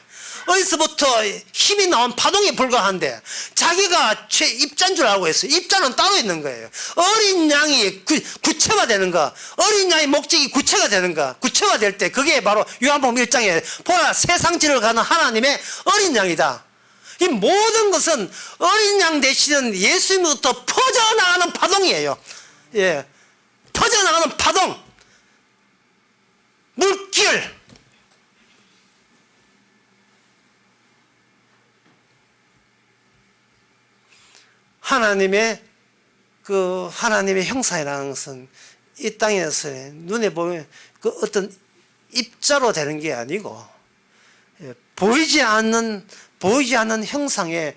어디서부터 힘이 나온 파동에 불과한데 자기가 입자인 줄 알고 있어요. 입자는 따로 있는 거예요. 어린 양이 구체화되는 거, 어린 양의 목적이 구체화되는 거, 구체화될 때 그게 바로 요한복음 1장에 보라 세상지를 가는 하나님의 어린 양이다. 이 모든 것은 어린 양 되시는 예수님부터 퍼져나가는 파동이에요. 예, 퍼져나가는 파동, 물길. 하나님의 형상이라는 것은 이 땅에서 눈에 보면 그 어떤 입자로 되는 게 아니고, 보이지 않는 형상의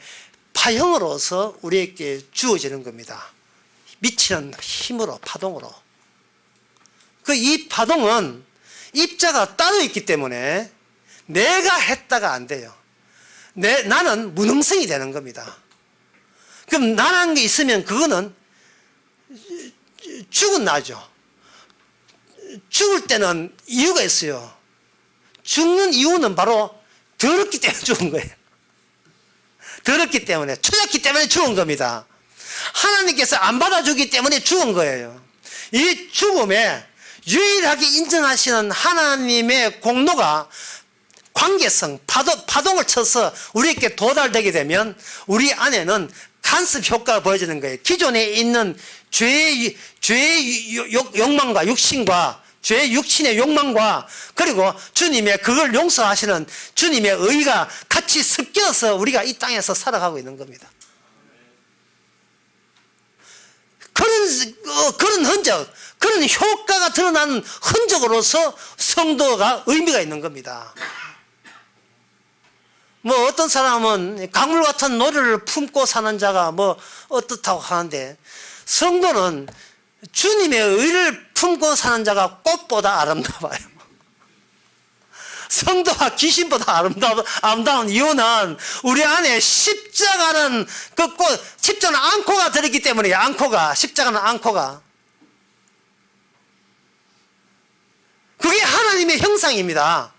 파형으로서 우리에게 주어지는 겁니다. 미치는 힘으로, 파동으로. 이 파동은 입자가 따로 있기 때문에 내가 했다가 안 돼요. 나는 무능성이 되는 겁니다. 그럼 나라는 게 있으면 그거는 죽은 나죠. 죽을 때는 이유가 있어요. 죽는 이유는 바로 더럽기 때문에 죽은 거예요. 더럽기 때문에, 초졌기 때문에 죽은 겁니다. 하나님께서 안 받아주기 때문에 죽은 거예요. 이 죽음에 유일하게 인정하시는 하나님의 공로가 관계성, 파동을 쳐서 우리에게 도달되게 되면 우리 안에는 간섭 효과가 보여지는 거예요. 기존에 있는 죄의 욕망과 육신과 죄의 육신의 욕망과 그리고 주님의 그걸 용서하시는 주님의 의가 같이 섞여서 우리가 이 땅에서 살아가고 있는 겁니다. 그런 흔적, 그런 효과가 드러나는 흔적으로서 성도가 의미가 있는 겁니다. 뭐 어떤 사람은 강물 같은 노래를 품고 사는 자가 뭐 어떻다고 하는데, 성도는 주님의 의를 품고 사는 자가 꽃보다 아름다워요. 성도가 귀신보다 아름다운 이유는 우리 안에 십자가는 십자가는 앙코가 들었기 때문이에요. 십자가는 앙코가. 그게 하나님의 형상입니다.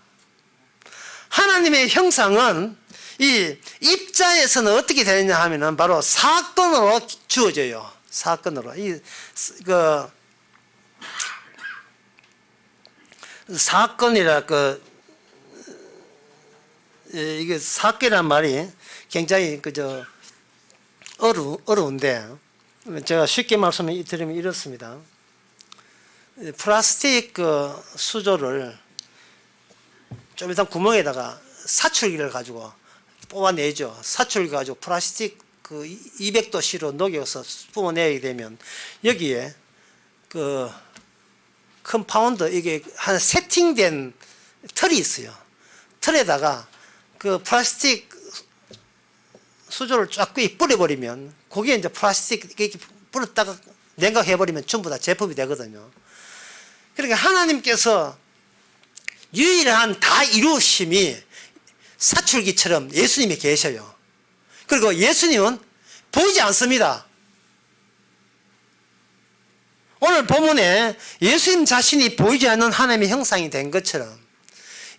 하나님의 형상은 이 입자에서는 어떻게 되느냐 하면은 바로 사건으로 주어져요. 사건으로. 사건이라 이게 사건이란 말이 굉장히 어려운데, 제가 쉽게 말씀드리면 이렇습니다. 플라스틱 수조를 좀 일단 구멍에다가 사출기를 가지고 뽑아내죠. 사출기 가지고 플라스틱 200도씨로 녹여서 뿜어내게 되면 여기에 컴파운드, 이게 한 세팅된 틀이 있어요. 틀에다가 플라스틱 수조를 쫙 뿌려버리면 거기에 이제 플라스틱 불었다가 냉각해버리면 전부 다 제품이 되거든요. 그러니까 하나님께서 유일한 다 이루심이 사출기처럼 예수님이 계셔요. 그리고 예수님은 보이지 않습니다. 오늘 본문에 예수님 자신이 보이지 않는 하나님의 형상이 된 것처럼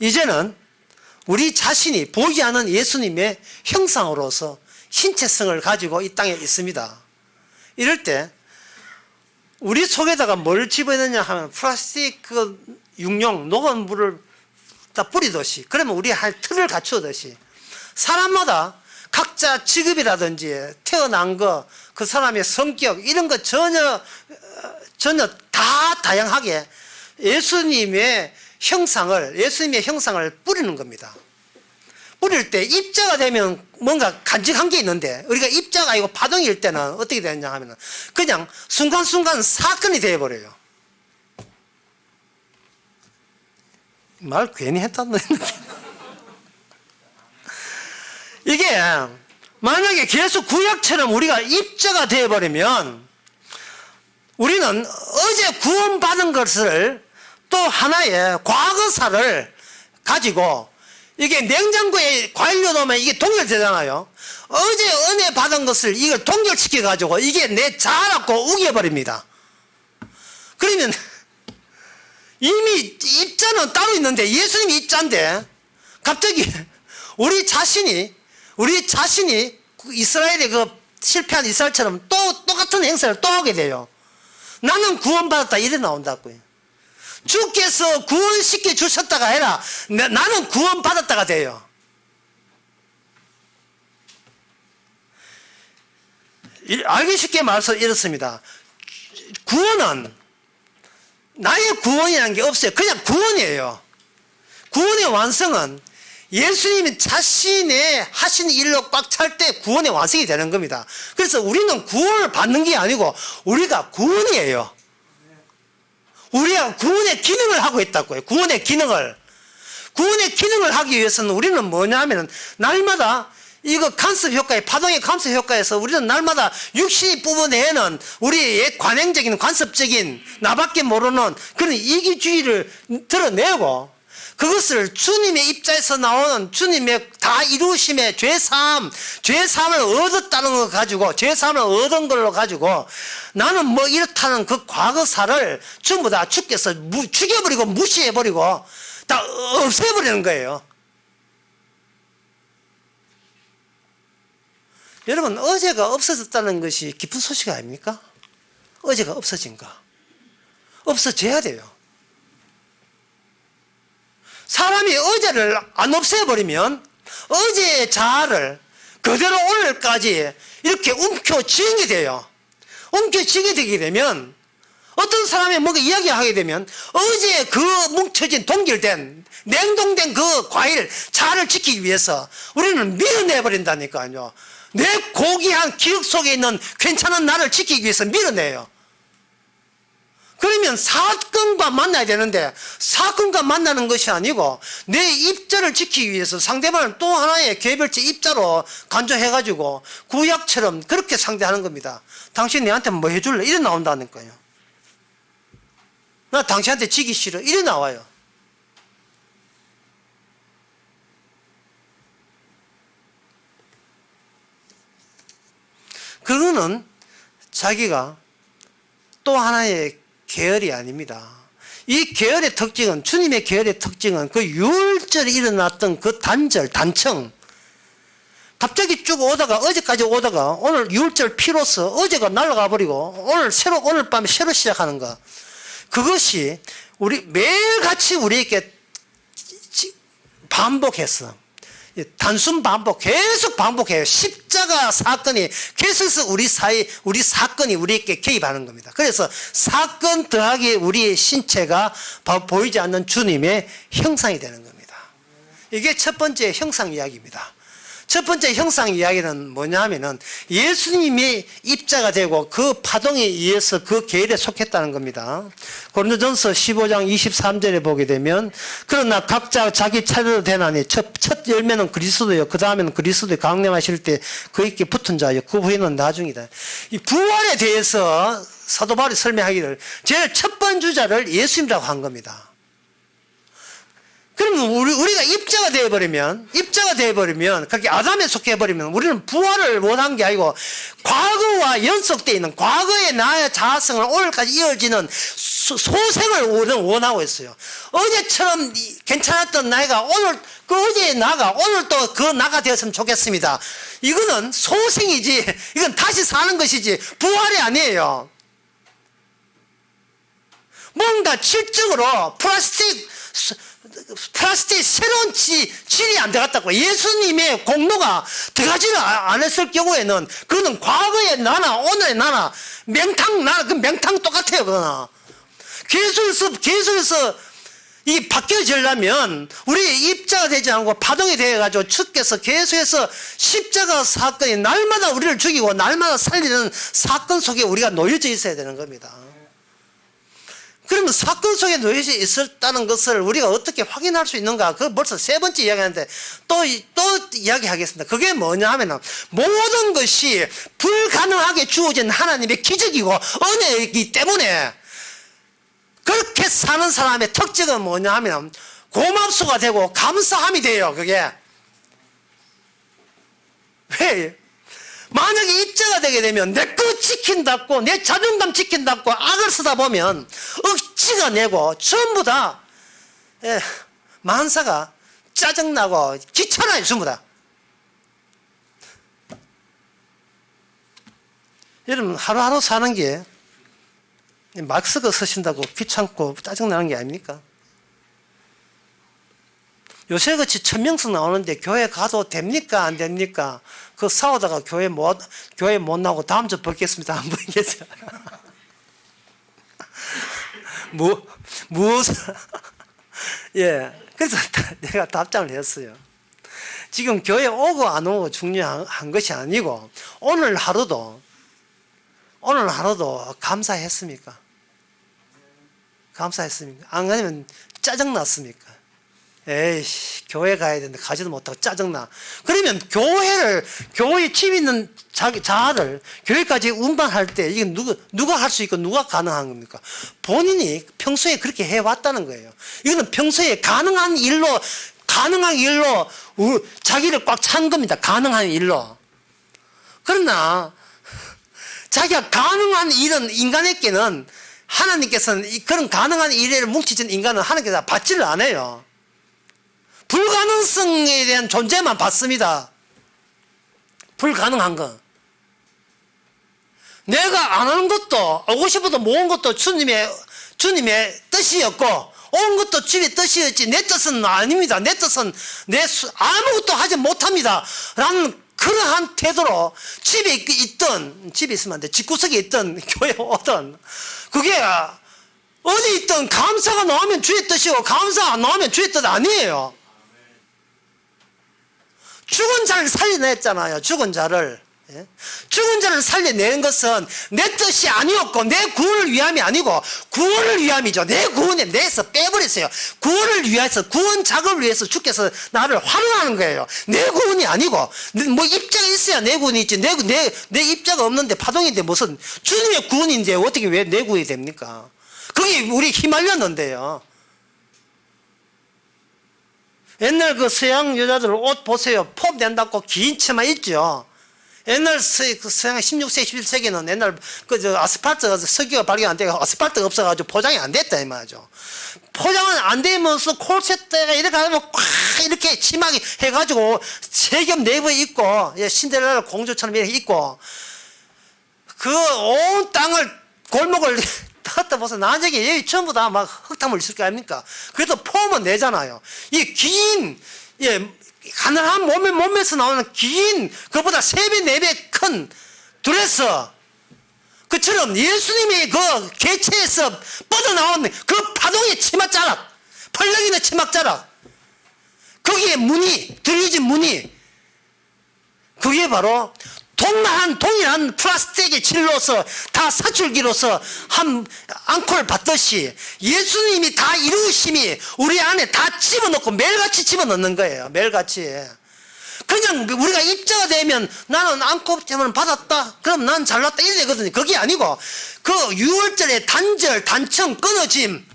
이제는 우리 자신이 보이지 않는 예수님의 형상으로서 신체성을 가지고 이 땅에 있습니다. 이럴 때 우리 속에다가 뭘 집어넣느냐 하면 플라스틱 그 육룡 녹은 물을 다 뿌리듯이, 그러면 우리 할 틀을 갖추듯이 사람마다 각자 직업이라든지 태어난 거, 그 사람의 성격 이런 거 전혀 다 다양하게 예수님의 형상을 뿌리는 겁니다. 뿌릴 때 입자가 되면 뭔가 간직한 게 있는데, 우리가 입자가 아니고 파동일 때는 어떻게 되느냐 하면 그냥 순간순간 사건이 되어버려요. 말 괜히 했다는 이게 만약에 계속 구약처럼 우리가 입자가 되어버리면 우리는 어제 구원받은 것을 또 하나의 과거사를 가지고, 이게 냉장고에 과일로 넣으면 이게 동결되잖아요. 어제 은혜 받은 것을 이걸 동결시켜 가지고 이게 내 자라고 우겨버립니다. 그러면 이미 입자는 따로 있는데, 예수님이 입자인데 갑자기 우리 자신이 이스라엘의 그 실패한 이스라엘처럼 또 똑같은 행사를 또 하게 돼요. 나는 구원받았다 이래 나온다고요. 주께서 구원시켜 주셨다가 해라 나는 구원받았다가 돼요. 알기 쉽게 말해서 이렇습니다. 구원은 나의 구원이라는 게 없어요. 그냥 구원이에요. 구원의 완성은 예수님이 자신의 하신 일로 꽉 찰 때 구원의 완성이 되는 겁니다. 그래서 우리는 구원을 받는 게 아니고 우리가 구원이에요. 우리가 구원의 기능을 하고 있다고요. 구원의 기능을 하기 위해서는 우리는 뭐냐 하면 날마다 이거 간섭 효과에, 파동의 간섭 효과에서 우리는 날마다 육신이 뿜어내는 우리의 관행적인 관습적인 나밖에 모르는 그런 이기주의를 드러내고, 그것을 주님의 입자에서 나오는 주님의 다 이루심의 죄사함을 얻었다는 걸 가지고, 죄사함을 얻은 걸로 가지고 나는 뭐 이렇다는 그 과거사를 전부 다 주께서 죽여버리고 무시해버리고 다 없애버리는 거예요. 여러분, 어제가 없어졌다는 것이 기쁜 소식 아닙니까? 어제가 없어진 거. 없어져야 돼요. 사람이 어제를 안 없애버리면 어제의 자아를 그대로 오늘까지 이렇게 움켜쥐게 돼요. 움켜쥐게 되게 되면 어떤 사람이 뭔가 이야기하게 되면 어제 그 뭉쳐진 동결된 냉동된 그 과일 자아를 지키기 위해서 우리는 밀어내버린다니까요. 내 고귀한 기억 속에 있는 괜찮은 나를 지키기 위해서 밀어내요. 그러면 사건과 만나야 되는데 사건과 만나는 것이 아니고 내 입자를 지키기 위해서 상대방을 또 하나의 개별적 입자로 간주해가지고 구약처럼 그렇게 상대하는 겁니다. 당신 내한테 뭐 해줄래? 이래 나온다니까요. 나 당신한테 지기 싫어. 이래 나와요. 그거는 자기가 또 하나의 계열이 아닙니다. 이 계열의 특징은, 주님의 계열의 특징은 그 유월절에 일어났던 그 단청, 갑자기 쭉 오다가, 어제까지 오다가 오늘 유월절 피로서 어제가 날아가 버리고 오늘 밤에 새로 시작하는 거, 그것이 우리 매일같이 우리에게 반복했어. 단순 반복, 계속 반복해요. 십자가 사건이 계속해서 우리 사건이 우리에게 개입하는 겁니다. 그래서 사건 더하기 우리의 신체가 보이지 않는 주님의 형상이 되는 겁니다. 이게 첫 번째 형상 이야기입니다. 첫 번째 형상 이야기는 뭐냐 하면은 예수님이 입자가 되고 그 파동에 의해서 그 계율에 속했다는 겁니다. 고린도전서 15장 23절에 보게 되면 그러나 각자 자기 차례로 되나니 첫 열매는 그리스도요 그 다음에는 그리스도의 강림하실 때 그에게 붙은 자요 그 후에는 나중이다. 이 부활에 대해서 사도 바울이 설명하기를 제일 첫 번째 주자를 예수님이라고 한 겁니다. 그러면 우리가 입자가 되어버리면, 그렇게 아담에 속해버리면 우리는 부활을 원한 게 아니고 과거와 연속되어 있는 과거의 나의 자아성을 오늘까지 이어지는 소생을 우리는 원하고 있어요. 어제처럼 괜찮았던 나이가 오늘, 그 어제의 나가 오늘 또 그 나가 되었으면 좋겠습니다. 이거는 소생이지, 이건 다시 사는 것이지, 부활이 아니에요. 뭔가 질적으로 플라스틱 새로운 질이 안 들어갔다고. 예수님의 공로가 들어가지를 안 했을 경우에는 그거는 과거의 나나 오늘의 나나 그 맹탕 똑같아요. 그거는 계속해서 이 바뀌어지려면 우리 입자가 되지 않고 파동이 되어가지고 주께서 계속해서 십자가 사건이 날마다 우리를 죽이고 날마다 살리는 사건 속에 우리가 놓여져 있어야 되는 겁니다. 그러면 사건 속에 놓여져 있었다는 것을 우리가 어떻게 확인할 수 있는가? 그 벌써 세 번째 이야기하는데 또 이야기하겠습니다. 그게 뭐냐 하면은 모든 것이 불가능하게 주어진 하나님의 기적이고 은혜이기 때문에 그렇게 사는 사람의 특징은 뭐냐 하면 고맙소가 되고 감사함이 돼요. 그게 왜? 만약에 입자가 되게 되면 내 거 지킨다고 내 자존감 지킨다고 악을 쓰다 보면 억지가 내고 전부 다 만사가 짜증나고 귀찮아요. 전부 다. 여러분 하루하루 사는 게 막스가 쓰신다고 귀찮고 짜증나는 게 아닙니까? 요새같이 천명석 나오는데 교회 가도 됩니까? 안 됩니까? 그 싸우다가 교회 못 나오고 다음 주 뵙겠습니다. 안 보이겠어요? 무엇을? 예. 그래서 내가 답장을 했어요. 지금 교회 오고 안 오고 중요한 것이 아니고 오늘 하루도 감사했습니까? 감사했습니까? 안 가면 짜증났습니까? 에이씨, 교회 가야 되는데 가지도 못하고 짜증나. 그러면 교회에 집 있는 자아를 교회까지 운반할 때 이게 누가 할 수 있고 누가 가능한 겁니까? 본인이 평소에 그렇게 해왔다는 거예요. 이거는 평소에 가능한 일로 자기를 꽉 찬 겁니다. 가능한 일로. 그러나 자기가 가능한 일은 인간에게는 하나님께서는 그런 가능한 일에 뭉치진 인간은 하나님께서 받지를 않아요. 불가능성에 대한 존재만 받습니다. 불가능한 거. 내가 안 하는 것도 오고 싶어도 못 온 것도 주님의 뜻이었고 온 것도 주님의 뜻이었지 내 뜻은 아닙니다. 내 뜻은 아무것도 하지 못합니다. 라는 그러한 태도로 집에 있으면 안 돼. 집구석에 있던 교회 오던 그게 어디 있던 감사가 나오면 주의 뜻이고 감사 안 나오면 주의 뜻 아니에요. 죽은 자를 살려냈잖아요. 죽은 자를 살려내는 것은 내 뜻이 아니었고 내 구원을 위함이 아니고 구원을 위함이죠. 내 구원에 내서 빼버렸어요. 구원을 위해서 구원 작업을 위해서 주께서 나를 활용하는 거예요. 내 구원이 아니고 뭐 입자가 있어야 내 구원이 있지. 내 입자가 없는데 파동인데 무슨 주님의 구원인데 어떻게 왜 내 구원이 됩니까? 그게 우리 휘말렸는데요. 옛날 그 서양 여자들 옷 보세요. 폼 낸다고 긴 치마 입죠. 옛날 서양 16세기, 17세기는 옛날 아스팔트가 석유가 발견 안 되고 아스팔트가 없어가지고 포장이 안 됐다 이 말이죠. 포장은 안 되면서 콜셋대가 이렇게 하면 꽉 이렇게 치마기 해가지고 세겹 내부에 입고 신데렐라 공주처럼 이렇게 입고 그 온 땅을 골목을 걷다 보세요. 나중에 여기 전부 다 막 흙탕물 있을 거 아닙니까? 그래도 폼은 내잖아요. 이 긴, 가늘한 몸에서 나오는 긴, 그보다 3배, 4배 큰 드레스. 그처럼 예수님이 그 개체에서 뻗어나온 그 파동의 치맛자락, 펄럭이는 치맛자락. 거기에 무늬, 들려진 무늬. 그게 바로 동일한 플라스틱의 질로서 다 사출기로서 한 앙코를 받듯이 예수님이 다 이루심이 우리 안에 다 집어넣고 매일같이 집어넣는 거예요. 매일같이. 그냥 우리가 입자가 되면 나는 앙코 때문에 받았다. 그럼 난 잘났다. 이래 되거든요. 그게 아니고 그 6월절의 단절, 단청, 끊어짐,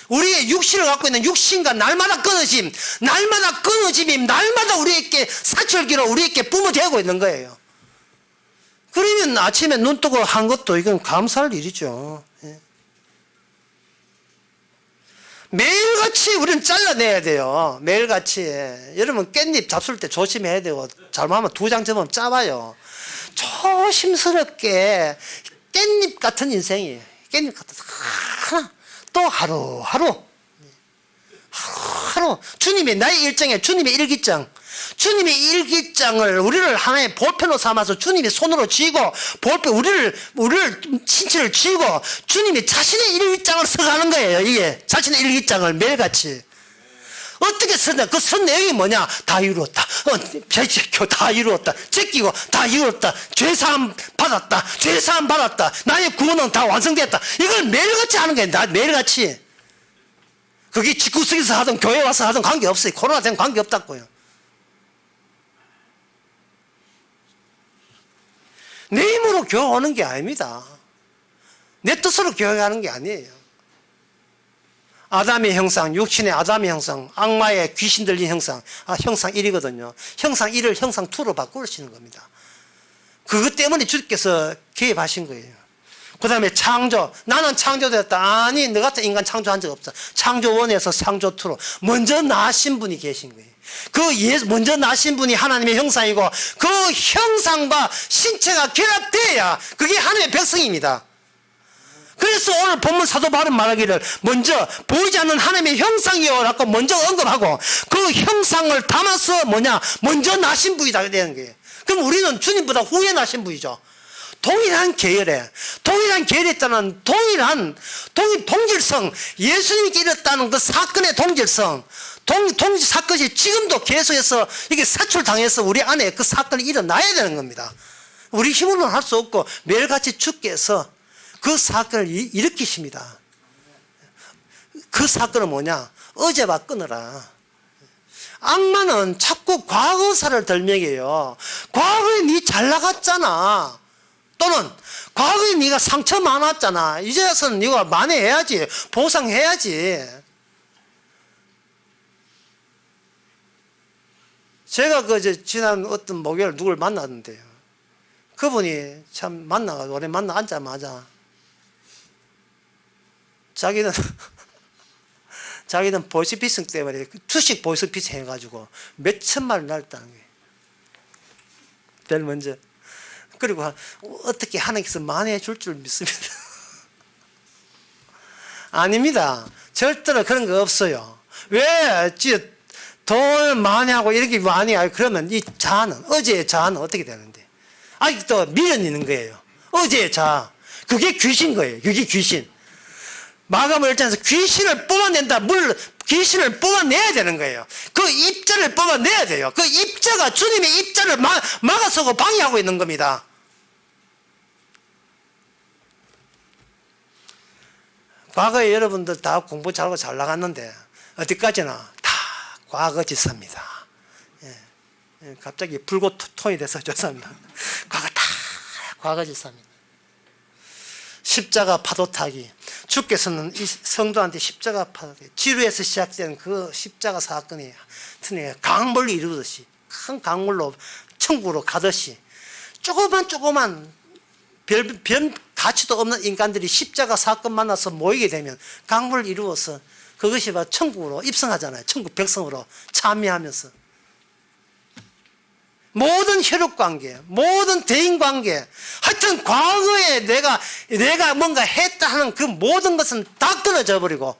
우리의 육신을 갖고 있는 육신과 날마다 끊어짐, 날마다 끊어짐이 날마다 우리에게 사철기로 우리에게 뿜어대고 있는 거예요. 그러면 아침에 눈 뜨고 한 것도 이건 감사할 일이죠. 예. 매일같이 우리는 잘라내야 돼요. 매일같이. 여러분 깻잎 잡술 때 조심해야 되고 잘못하면 2장 접으면 짜봐요. 조심스럽게 깻잎 같은 인생이에요. 깻잎 같은 하나 또 하루하루 주님의 나의 일정에 주님의 일기장, 주님의 일기장을 우리를 하나의 볼펜으로 삼아서 주님이 손으로 쥐고 볼펜 우리를 신체를 쥐고 주님이 자신의 일기장을 써가는 거예요. 이게 자신의 일기장을 매일같이 어떻게 쓰냐? 그 쓴 내용이 뭐냐? 다 이루었다. 제끼고 다 이루었다. 제끼고 다 이루었다. 죄사함 받았다. 죄사함 받았다. 나의 구원은 다 완성됐다. 이걸 매일같이 하는 거예요. 나 매일같이. 그게 집구석에서 하든 교회 와서 하든 관계없어요. 코로나 때문에 관계없다고요. 내 힘으로 교회 오는 게 아닙니다. 내 뜻으로 교회 가는 게 아니에요. 아담의 형상, 육신의 아담의 형상, 악마의 귀신 들린 형상, 형상 1이거든요. 형상 1을 형상 2로 바꾸시는 겁니다. 그것 때문에 주께서 개입하신 거예요. 그 다음에 창조, 나는 창조되었다. 아니, 너 같은 인간 창조한 적 없어. 창조 1에서 창조 2로 먼저 나신 분이 계신 거예요. 먼저 나신 분이 하나님의 형상이고 그 형상과 신체가 결합돼야 그게 하나님의 백성입니다. 그래서 오늘 본문 사도 바울은 말하기를 먼저 보이지 않는 하나님의 형상이요라고 먼저 언급하고 그 형상을 담아서 먼저 나신 분이다 되는 거예요. 그럼 우리는 주님보다 후에 나신 분이죠. 동일한 계열에 있다는 동일 동질성, 예수님께 이뤘다는 그 사건의 동질성, 동질 사건이 지금도 계속해서 이게 사출당해서 우리 안에 그 사건이 일어나야 되는 겁니다. 우리 힘으로는 할 수 없고 매일같이 주께서 그 사건을 일으키십니다. 그 사건은 뭐냐? 어제와 끊어라. 악마는 자꾸 과거사를 덜먹여요. 과거에 네 잘 나갔잖아. 또는 과거에 네가 상처 많았잖아. 이제서는 네가 만회해야지. 보상해야지. 제가 지난 어떤 목요일 누굴 만났는데요. 그분이 참 만나가지고 오래 만나 앉자마자 자기는 보이스피싱 때문에 주식 보이스피싱 해가지고 몇 천만을 날렸다는 거예요. 제일 먼저. 그리고 어떻게 하나님께서 만회해 줄 줄 믿습니다. 아닙니다. 절대로 그런 거 없어요. 왜 돈 만회하고 이렇게 만회하고 그러면 이 자아는, 어제의 자아는 어떻게 되는데? 아직도 미련 있는 거예요. 어제의 자아. 그게 귀신 거예요. 그게 귀신. 마가복음 1장에서 귀신을 뽑아낸다. 귀신을 뽑아내야 되는 거예요. 그 입자를 뽑아내야 돼요. 그 입자가 주님의 입자를 막아서고 방해하고 있는 겁니다. 과거에 여러분들 다 공부 잘하고 잘 나갔는데 어디까지나 다 과거지사입니다. 예. 갑자기 불꽃톤이 돼서 죄송합니다. 과거지사입니다. 십자가 파도 타기. 주께서는 이 성도한테 십자가 파도 타기. 지루에서 시작된 그 십자가 사건이 강물로 이루듯이 큰 강물로 천국으로 가듯이 조그만 별 가치도 없는 인간들이 십자가 사건 만나서 모이게 되면 강물을 이루어서 그것이 바로 천국으로 입성하잖아요. 천국 백성으로 참여하면서 모든 혈육관계, 모든 대인관계, 하여튼 과거에 내가 뭔가 했다 하는 그 모든 것은 다 끊어져 버리고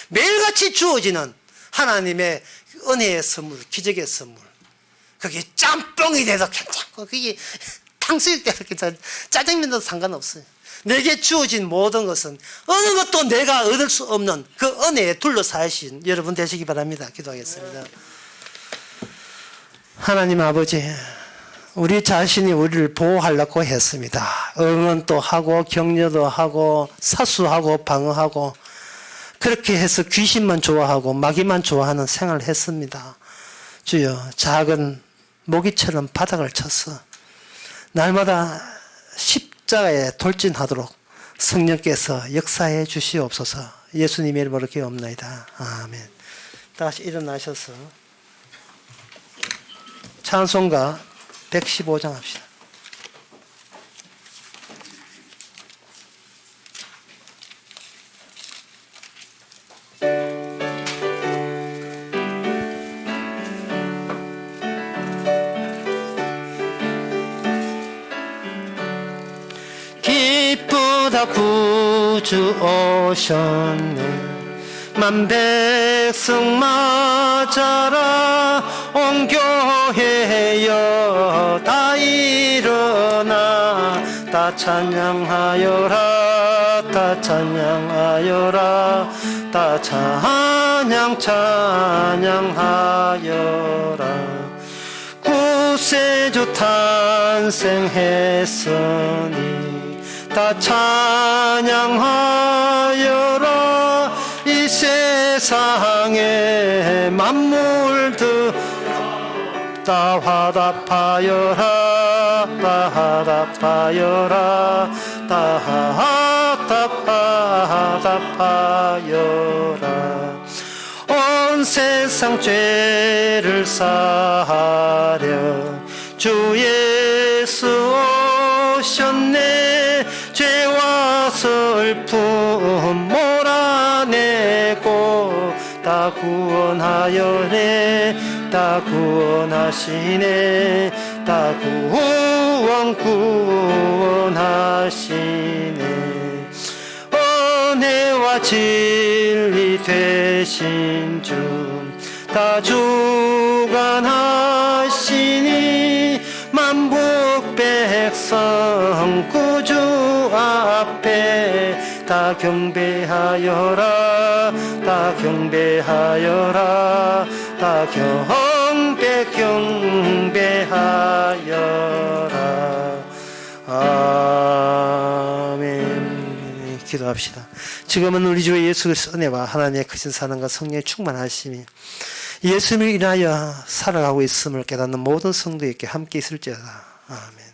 매일같이 주어지는 하나님의 은혜의 선물, 기적의 선물. 그게 짬뽕이 돼도 괜찮고 그게 탕수육 돼도 괜찮고 짜장면도 상관없어요. 내게 주어진 모든 것은 어느 것도 내가 얻을 수 없는 그 은혜에 둘러싸이신 여러분 되시기 바랍니다. 기도하겠습니다. 하나님 아버지, 우리 자신이 우리를 보호하려고 했습니다. 응원도 하고 격려도 하고 사수하고 방어하고 그렇게 해서 귀신만 좋아하고 마귀만 좋아하는 생활을 했습니다. 주여, 작은 모기처럼 바닥을 쳤어. 날마다 십자가에 돌진하도록 성령께서 역사해 주시옵소서. 예수님의 이름으로 기도합나이다. 아멘. 다시 일어나셔서 찬송가 115장 합시다. 기쁘다 구주 오셨네. 만백성 맞아라. 온 교회여 다 일어나. 다 찬양하여라. 다 찬양하여라. 다 찬양하여라. 구세주 탄생했으니 다 찬양하여라. 이 세상에 만물들 다 화답하여라. 다 화답하여라. 다 화답하여라. 온 세상 죄를 사하려 주 예수 오셨네. 죄와 슬픔 몰아내고 다 구원하여네. 다 구원하시네. 다 구원하시네. 은혜와 진리 되신 주 다 주관하시니 만국 백성 구주 앞에 다 경배하여라. 다 경배하여라. 다 경배하여라. 아멘. 기도합시다. 지금은 우리 주 예수 그리스도의 은혜와 하나님의 크신 사랑과 성령의 충만하심이 예수님을 인하여 살아가고 있음을 깨닫는 모든 성도에게 함께 있을지어다. 아멘.